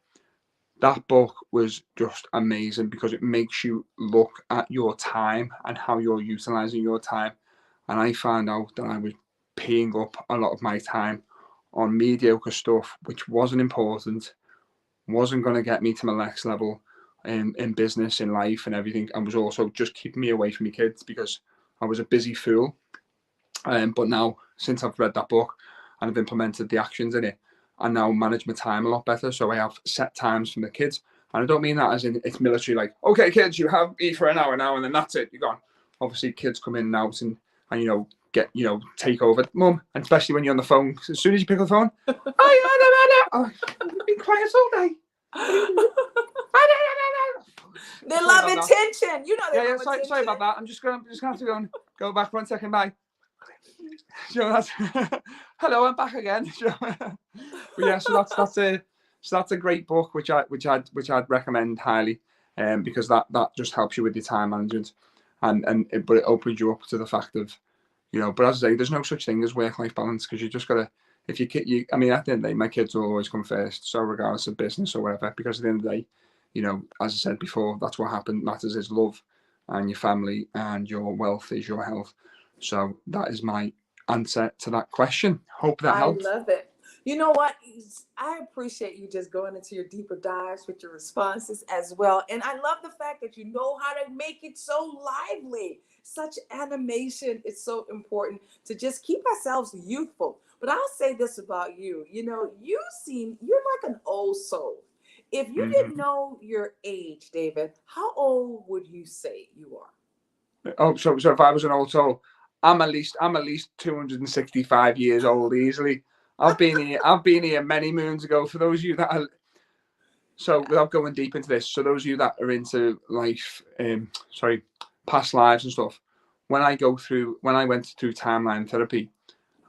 Speaker 3: that book was just amazing because it makes you look at your time and how you're utilizing your time. And I found out that I was peeing up a lot of my time on mediocre stuff, which wasn't important, wasn't going to get me to my next level in business, in life, and everything, and was also just keeping me away from my kids because I was a busy fool. But now, since I've read that book and I've implemented the actions in it, I now manage my time a lot better. So I have set times for the kids. And I don't mean that as in it's military, like, okay, kids, you have eat for an hour now and then that's it, you're gone. Obviously, kids come in and out and take over, mum, and especially when you're on the phone. As soon as you pick up the phone, be quiet all day.
Speaker 1: They love attention. You know they love attention.
Speaker 3: Sorry about that. I'm just gonna have to go back 1 second. Bye. That's hello, I'm back again. But yeah, so that's a great book which I'd recommend highly, because that just helps you with your time management, but it opens you up to the fact of, but as I say, there's no such thing as work-life balance, because you just gotta, if I mean, at the end of the day, my kids will always come first, so regardless of business or whatever, because at the end of the day, as I said before, that's what matters is love, and your family, and your wealth is your health. So that is my answer to that question. Hope that helps.
Speaker 1: I love it. You know what? I appreciate you just going into your deeper dives with your responses as well. And I love the fact that you know how to make it so lively. Such animation is so important to just keep ourselves youthful. But I'll say this about you. You're like an old soul. If you didn't know your age, David, how old would you say you are?
Speaker 3: Oh, so if I was an old soul, I'm at least 265 years old easily. I've been here many moons ago. For those of you that are, so without going deep into this, so those of you that are into life, past lives and stuff, when I went through timeline therapy,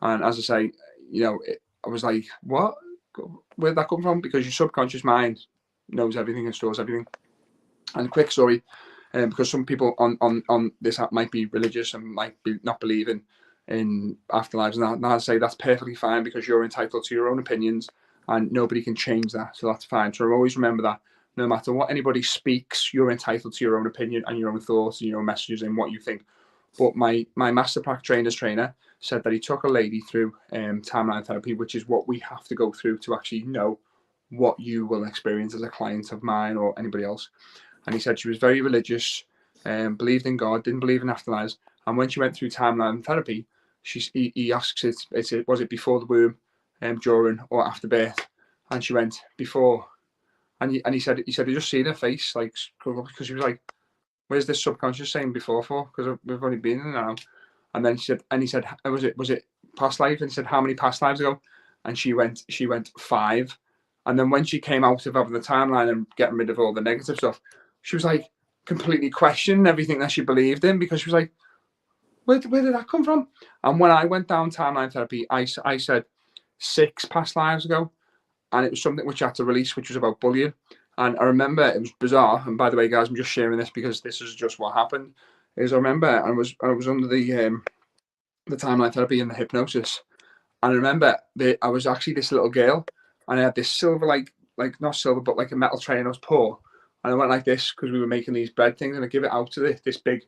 Speaker 3: and as I say, I was like, what? Where'd that come from? Because your subconscious mind knows everything and stores everything. And a quick story. Because some people on this app might be religious and might be not believing in afterlives, and I say that's perfectly fine, because you're entitled to your own opinions and nobody can change that, so that's fine. So always remember that no matter what anybody speaks, you're entitled to your own opinion and your own thoughts and your own messages and what you think. But my master prac trainer said that he took a lady through timeline therapy, which is what we have to go through to actually know what you will experience as a client of mine or anybody else. And he said she was very religious, believed in God, didn't believe in afterlives. And when she went through timeline therapy, he asks was it before the womb, during or after birth? And she went before. And he said he just seen her face, like, because she was like, where's this subconscious saying before for? Because we've only been in now. And then he said, was it past life? And he said, how many past lives ago? And she went 5. And then when she came out of having the timeline and getting rid of all the negative stuff, she was like completely questioning everything that she believed in, because she was like, where did that come from? And when I went down timeline therapy, I said 6 past lives ago, and it was something which I had to release, which was about bullying. And I remember it was bizarre. And by the way, guys, I'm just sharing this because this is just what happened. Is I remember I was under the timeline therapy and the hypnosis, and I remember I was actually this little girl, and I had this silver, like not silver, but like a metal tray, and I was poor. And I went like this because we were making these bread things, and I give it out to this big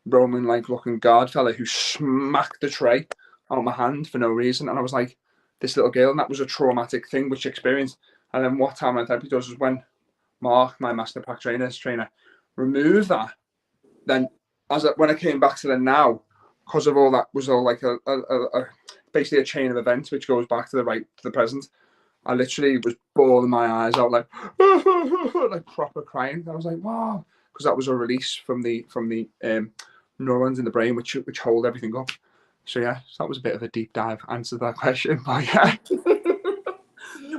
Speaker 3: Roman like looking guard fella who smacked the tray out my hand for no reason. And I was like this little girl, and that was a traumatic thing which experienced. And then what timeline therapy does is when Mark, my master prac trainer, removed that, then when I came back to the now, because of all that was all like a basically a chain of events which goes back to the present. I literally was bawling my eyes out, like like proper crying. I was like, wow, because that was a release from the neurons in the brain which hold everything up. So yeah, so that was a bit of a deep dive answer to that question. But yeah.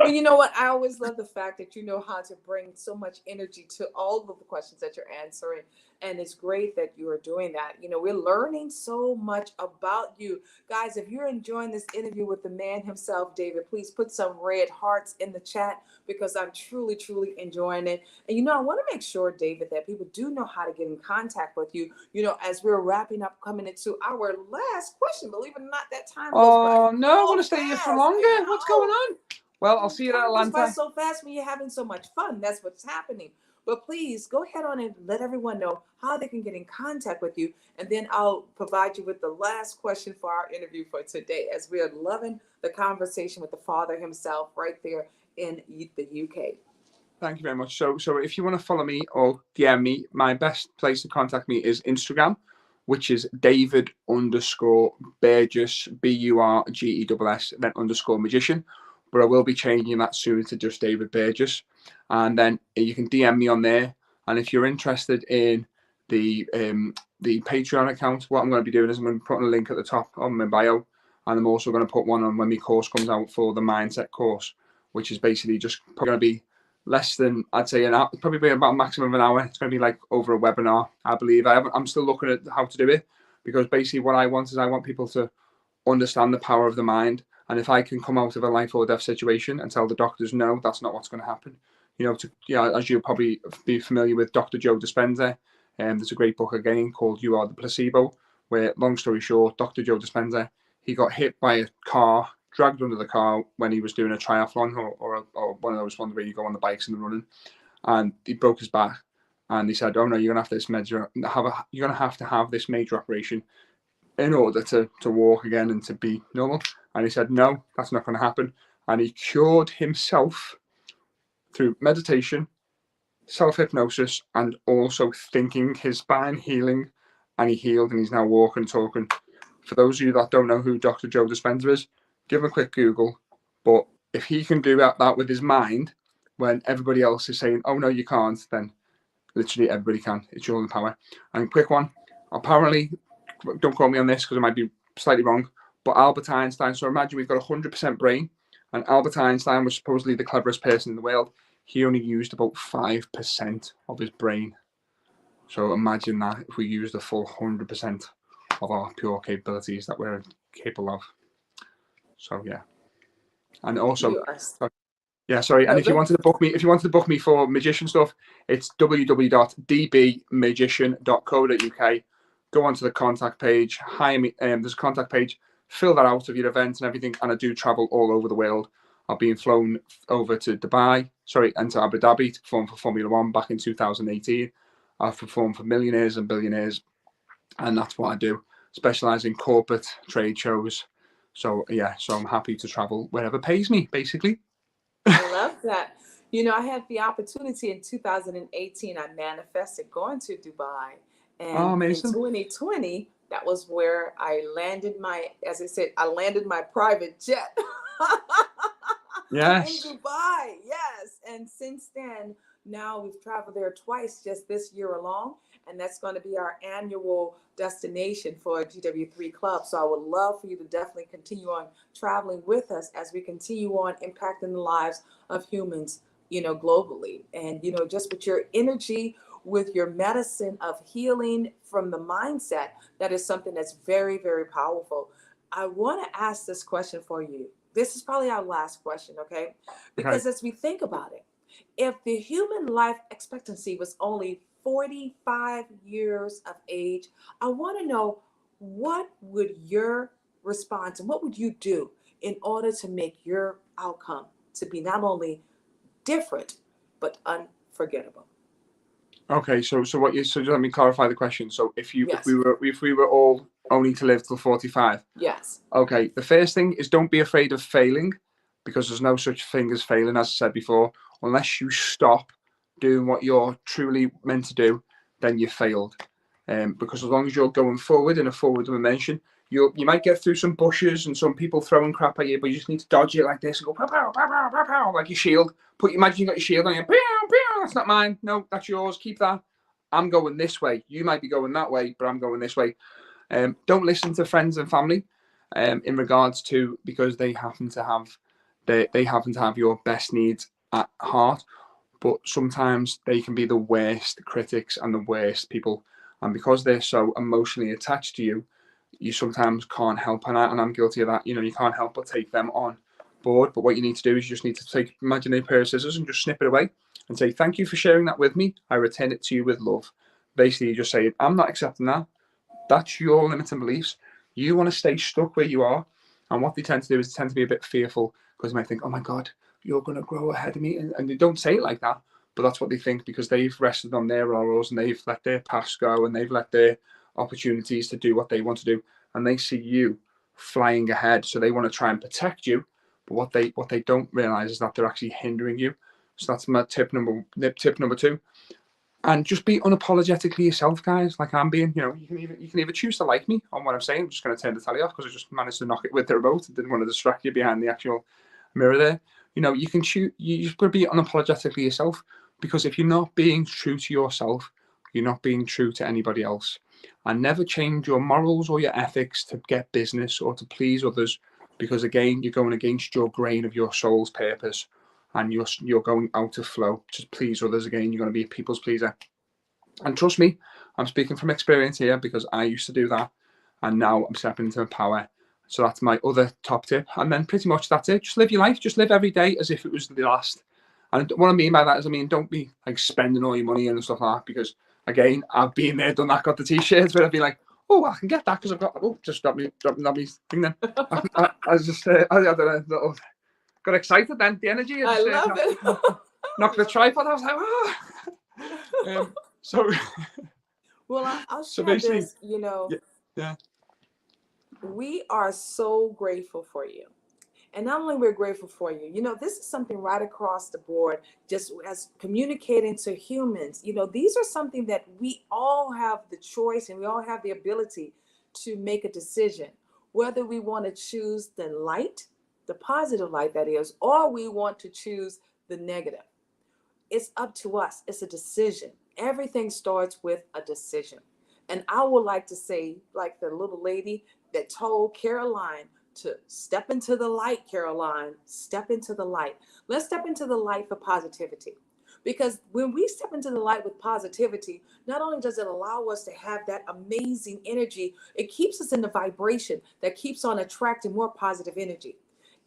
Speaker 1: But you know what? I always love the fact that you know how to bring so much energy to all of the questions that you're answering. And it's great that you are doing that. You know, we're learning so much about you. Guys, if you're enjoying this interview with the man himself, David, please put some red hearts in the chat because I'm truly, truly enjoying it. And you know, I want to make sure, David, that people do know how to get in contact with you. You know, as we're wrapping up, coming into our last question, believe it or not, that time goes by
Speaker 3: Oh no, I
Speaker 1: so
Speaker 3: want to stay here for
Speaker 1: fast. I
Speaker 3: longer. What's going
Speaker 1: know.
Speaker 3: on? Well, I'll see you at
Speaker 1: Time goes by
Speaker 3: Atlanta.
Speaker 1: so fast when you're having so much fun. That's what's happening. But please go ahead on and let everyone know how they can get in contact with you. And then I'll provide you with the last question for our interview for today, as we are loving the conversation with the father himself right there in the UK.
Speaker 3: Thank you very much. So if you want to follow me or DM me, my best place to contact me is Instagram, which is David_Burgess, Burgess, then _magician. But I will be changing that soon to just David Burgess. And then you can DM me on there. And if you're interested in the Patreon account, what I'm going to be doing is I'm going to be putting a link at the top on my bio. And I'm also going to put one on when my course comes out for the mindset course, which is basically just going to be less than, I'd say, an hour, probably be about a maximum of an hour. It's going to be like over a webinar, I believe. I'm still looking at how to do it, because basically what I want is I want people to understand the power of the mind. And if I can come out of a life or death situation and tell the doctors, no, that's not what's going to happen. You know, as you'll probably be familiar with Dr. Joe Dispenza, there's a great book again called You Are the Placebo, where, long story short, Dr. Joe Dispenza, he got hit by a car, dragged under the car when he was doing a triathlon or one of those ones where you go on the bikes and the running, and he broke his back. And he said, "Oh no, you're gonna have to have this major operation in order to walk again and to be normal." And he said, "No, that's not going to happen." And he cured himself through meditation, self-hypnosis, and also thinking, his spine healing, and he healed, and he's now walking, talking. For those of you that don't know who Dr. Joe Dispenza is, give him a quick Google. But if he can do that with his mind, when everybody else is saying, "Oh no, you can't," then literally everybody can. It's your own power. And quick one, apparently, don't quote me on this because I might be slightly wrong, but Albert Einstein, so imagine we've got 100% brain, and Albert Einstein was supposedly the cleverest person in the world. He only used about 5% of his brain. So imagine that if we use the full 100% of our pure capabilities that we're capable of. So yeah. And also, sorry. And if you wanted to book me for magician stuff, it's www.dbmagician.co.uk. Go onto the contact page, hire me. There's a contact page. Fill that out of your events and everything. And I do travel all over the world. I've been flown over to Dubai, and to Abu Dhabi to perform for Formula One back in 2018. I've performed for millionaires and billionaires, and that's what I do. Specialize in corporate trade shows. So yeah, so I'm happy to travel wherever pays me, basically.
Speaker 1: I love that. You know, I had the opportunity in 2018. I manifested going to Dubai, and in 2020, that was where I landed as I said, I landed my private jet.
Speaker 3: Yes.
Speaker 1: In Dubai, yes. And since then, now we've traveled there twice just this year alone, and that's going to be our annual destination for GW3 Club. So I would love for you to definitely continue on traveling with us as we continue on impacting the lives of humans, you know, globally. And, you know, just with your energy, with your medicine of healing from the mindset, that is something that's very, very powerful. I want to ask this question for you. This is probably our last question, okay? Because as we think about it, if the human life expectancy was only 45 years of age, I want to know, what would your response and what would you do in order to make your outcome to be not only different, but unforgettable?
Speaker 3: Okay, so let me clarify the question. So if we were all only to live till 45.
Speaker 1: Yes.
Speaker 3: Okay, the first thing is, don't be afraid of failing, because there's no such thing as failing, as I said before. Unless you stop doing what you're truly meant to do, then you failed. Because as long as you're going forward in a forward dimension, you might get through some bushes and some people throwing crap at you, but you just need to dodge it like this and go pow, pow, pow, pow, pow, pow, like your shield. Imagine you got your shield on you. Pow, pow, that's not mine. No, that's yours. Keep that. I'm going this way. You might be going that way, but I'm going this way. Don't listen to friends and family in regards to, because they happen to have they happen to have your best needs at heart, but sometimes they can be the worst critics and the worst people. And because they're so emotionally attached to you, you sometimes can't help, and I'm guilty of that. You know, you can't help but take them on board. But what you need to do is you just need to take imaginary pair of scissors and just snip it away and say, thank you for sharing that with me. I return it to you with love. Basically, you just say, I'm not accepting that. That's your limiting beliefs. You want to stay stuck where you are. And what they tend to do is they tend to be a bit fearful because they might think, oh my God, you're going to grow ahead of me. And they don't say it like that, but that's what they think because they've rested on their laurels and they've let their past go and they've let their opportunities to do what they want to do. And they see you flying ahead. So they want to try and protect you. But what they don't realize is that they're actually hindering you. So that's my tip number two. And just be unapologetically yourself, guys. Like I'm being, you know, you can either choose to like me on what I'm saying. I'm just going to turn the telly off because I just managed to knock it with the remote. I didn't want to distract you behind the actual mirror there. You know, you can choose. You just got to be unapologetically yourself, because if you're not being true to yourself, you're not being true to anybody else. And never change your morals or your ethics to get business or to please others, because again, you're going against your grain of your soul's purpose. And you're going out of flow to please others again. You're going to be a people's pleaser. And trust me, I'm speaking from experience here because I used to do that, and now I'm stepping into power. So that's my other top tip. And then pretty much that's it. Just live your life. Just live every day as if it was the last. And what I mean by that is, I mean, don't be like spending all your money and stuff like that, because again, I've been there, done that, got the t-shirts where I've been like, oh, I can get that because I've got, oh, just drop me thing then. I was just, I don't know, got excited then, the energy.
Speaker 1: I love it.
Speaker 3: Knocked the tripod. I was like, ah. So,
Speaker 1: well, I'll
Speaker 3: so
Speaker 1: share
Speaker 3: basically,
Speaker 1: this. You know,
Speaker 3: yeah,
Speaker 1: we are so grateful for you. And not only we're grateful for you, you know, this is something right across the board, just as communicating to humans. You know, these are something that we all have the choice and we all have the ability to make a decision, whether we want to choose the light, the positive light that is, or we want to choose the negative. It's up to us. It's a decision. Everything starts with a decision. And I would like to say, like the little lady that told Caroline to step into the light, Caroline, step into the light. Let's step into the light for positivity. Because when we step into the light with positivity, not only does it allow us to have that amazing energy, it keeps us in the vibration that keeps on attracting more positive energy.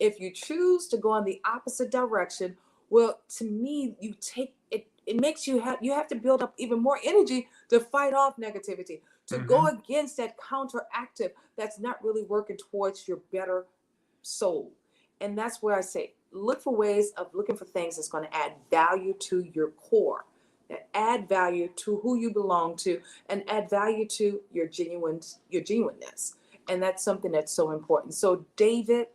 Speaker 1: If you choose to go in the opposite direction, well, to me, you take it, it makes you have to build up even more energy to fight off negativity, to go against that counteractive that's not really working towards your better soul. And that's where I say, look for ways of looking for things that's going to add value to your core, that add value to who you belong to, and add value to your genuineness. And that's something that's so important. So, David,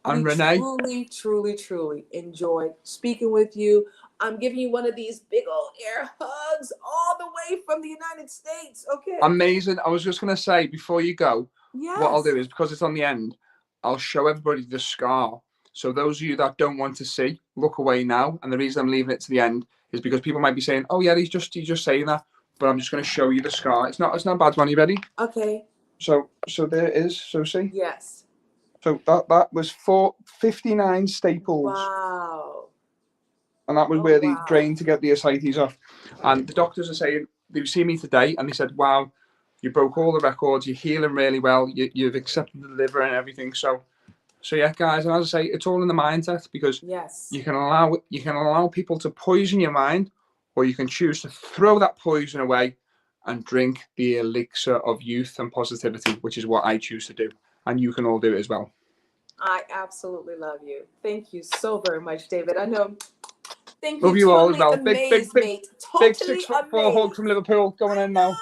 Speaker 3: and
Speaker 1: we
Speaker 3: Renee,
Speaker 1: truly enjoyed speaking with you. I'm giving you one of these big old air hugs all the way from the United States. Okay.
Speaker 3: amazing. I was just going to say before you go, what I'll
Speaker 1: Yes.
Speaker 3: do is, because it's on the end, I'll show everybody the scar. So those of you that don't want to see, look away now. And the reason I'm leaving it to the end is because people might be saying, "Oh yeah, he's just saying that," but I'm just going to show you the scar. It's not a bad one. You ready?
Speaker 1: Okay.
Speaker 3: So there it is. So see.
Speaker 1: Yes.
Speaker 3: So that was 59 staples.
Speaker 1: Wow.
Speaker 3: And that was
Speaker 1: Oh,
Speaker 3: where they
Speaker 1: wow.
Speaker 3: drained to get the ascites off. And the doctors are saying, they've seen me today and they said, wow, you broke all the records, you're healing really well, you've accepted the liver and everything. So yeah, guys, and as I say, it's all in the mindset, because
Speaker 1: Yes.
Speaker 3: you can allow people to poison your mind, or you can choose to throw that poison away and drink the elixir of youth and positivity, which is what I choose to do. And you can all do it as well.
Speaker 1: I absolutely love you. Thank you so very much, David. I know. Thank you.
Speaker 3: Love you all as
Speaker 1: Totally
Speaker 3: well.
Speaker 1: amazed, mate.
Speaker 3: Big
Speaker 1: Totally
Speaker 3: 6'4" hug
Speaker 1: amazed.
Speaker 3: from Liverpool going
Speaker 1: I
Speaker 3: in now.
Speaker 1: know.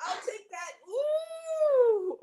Speaker 1: I'll take that. Ooh.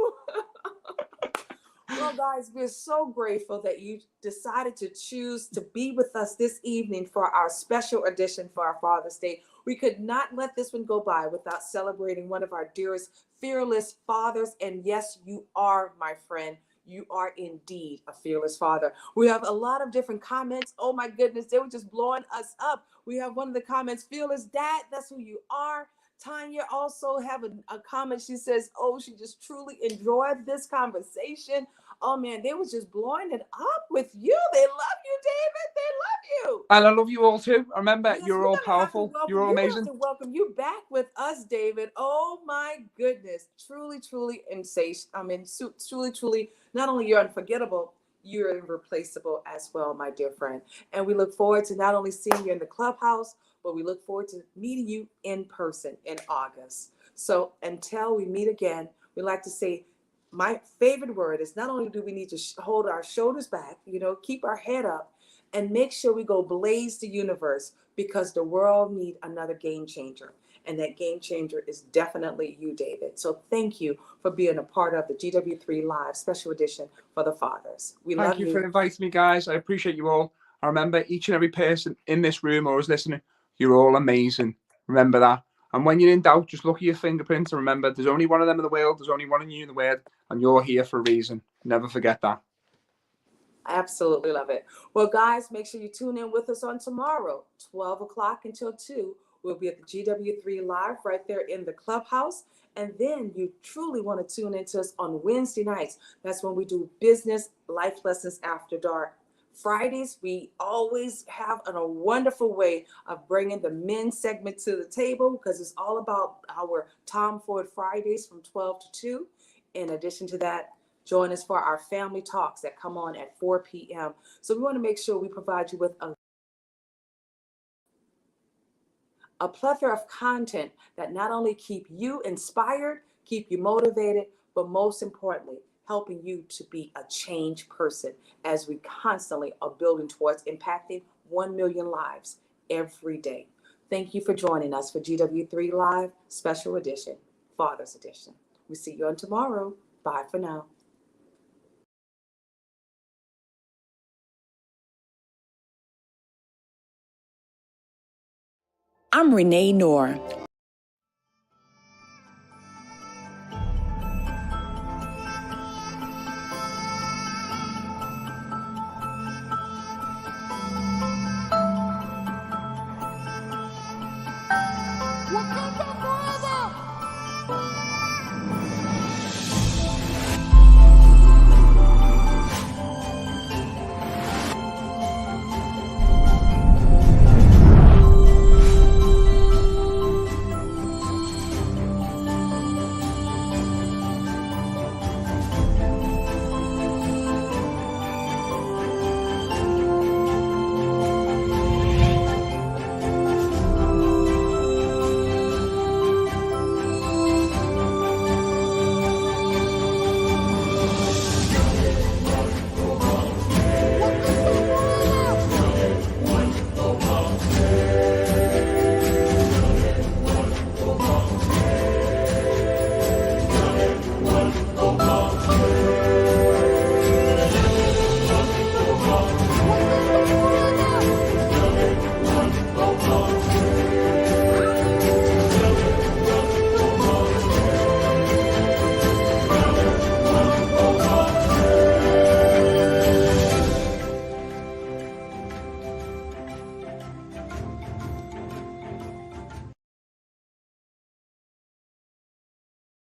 Speaker 1: Well, guys, we're so grateful that you decided to choose to be with us this evening for our special edition for our Father's Day. We could not let this one go by without celebrating one of our dearest, fearless fathers. And yes, you are, my friend. You are indeed a fearless father. We have a lot of different comments. Oh my goodness, they were just blowing us up. We have one of the comments, fearless dad, that's who you are. Tanya also have a comment. She says, oh, she just truly enjoyed this conversation. Oh man, they was just blowing it up with you. They love you,
Speaker 3: And I love you all too. Remember,
Speaker 1: Yes,
Speaker 3: you're
Speaker 1: we're
Speaker 3: all
Speaker 1: gonna have to
Speaker 3: powerful. You're
Speaker 1: welcome
Speaker 3: all
Speaker 1: you. Have
Speaker 3: amazing.
Speaker 1: to welcome you back with us, David. Oh my goodness, truly, truly insatiable. I mean, truly, truly. Not only you're unforgettable, you're irreplaceable as well, my dear friend. And we look forward to not only seeing you in the clubhouse, but we look forward to meeting you in person in August. So until we meet again, we like to say, my favorite word is not only do we need to hold our shoulders back, keep our head up and make sure we go blaze the universe because the world need another game changer. And that game changer is definitely you, David. So thank you for being a part of the GW3 Live Special Edition for the Fathers. We
Speaker 3: Thank
Speaker 1: love
Speaker 3: you for
Speaker 1: you.
Speaker 3: inviting me, guys. I appreciate you all. I remember each and every person in this room or is listening, you're all amazing. Remember that. And when you're in doubt, just look at your fingerprints and remember there's only one of them in the world, there's only one of you in the world, and you're here for a reason. Never forget that.
Speaker 1: I absolutely love it. Well, guys, make sure you tune in with us on tomorrow, 12 o'clock until 2. We'll be at the GW3 Live right there in the clubhouse. And then you truly want to tune into us on Wednesday nights. That's when we do business life lessons after dark. Fridays, we always have a wonderful way of bringing the men's segment to the table because it's all about our Tom Ford Fridays from 12 to 2. In addition to that, join us for our family talks that come on at 4 p.m. So we want to make sure we provide you with a plethora of content that not only keep you inspired, keep you motivated, but most importantly, helping you to be a changed person as we constantly are building towards impacting 1 million lives every day. Thank you for joining us for GW3 Live Special Edition, Father's Edition. We see you on tomorrow. Bye for now.
Speaker 2: I'm Renee Noor,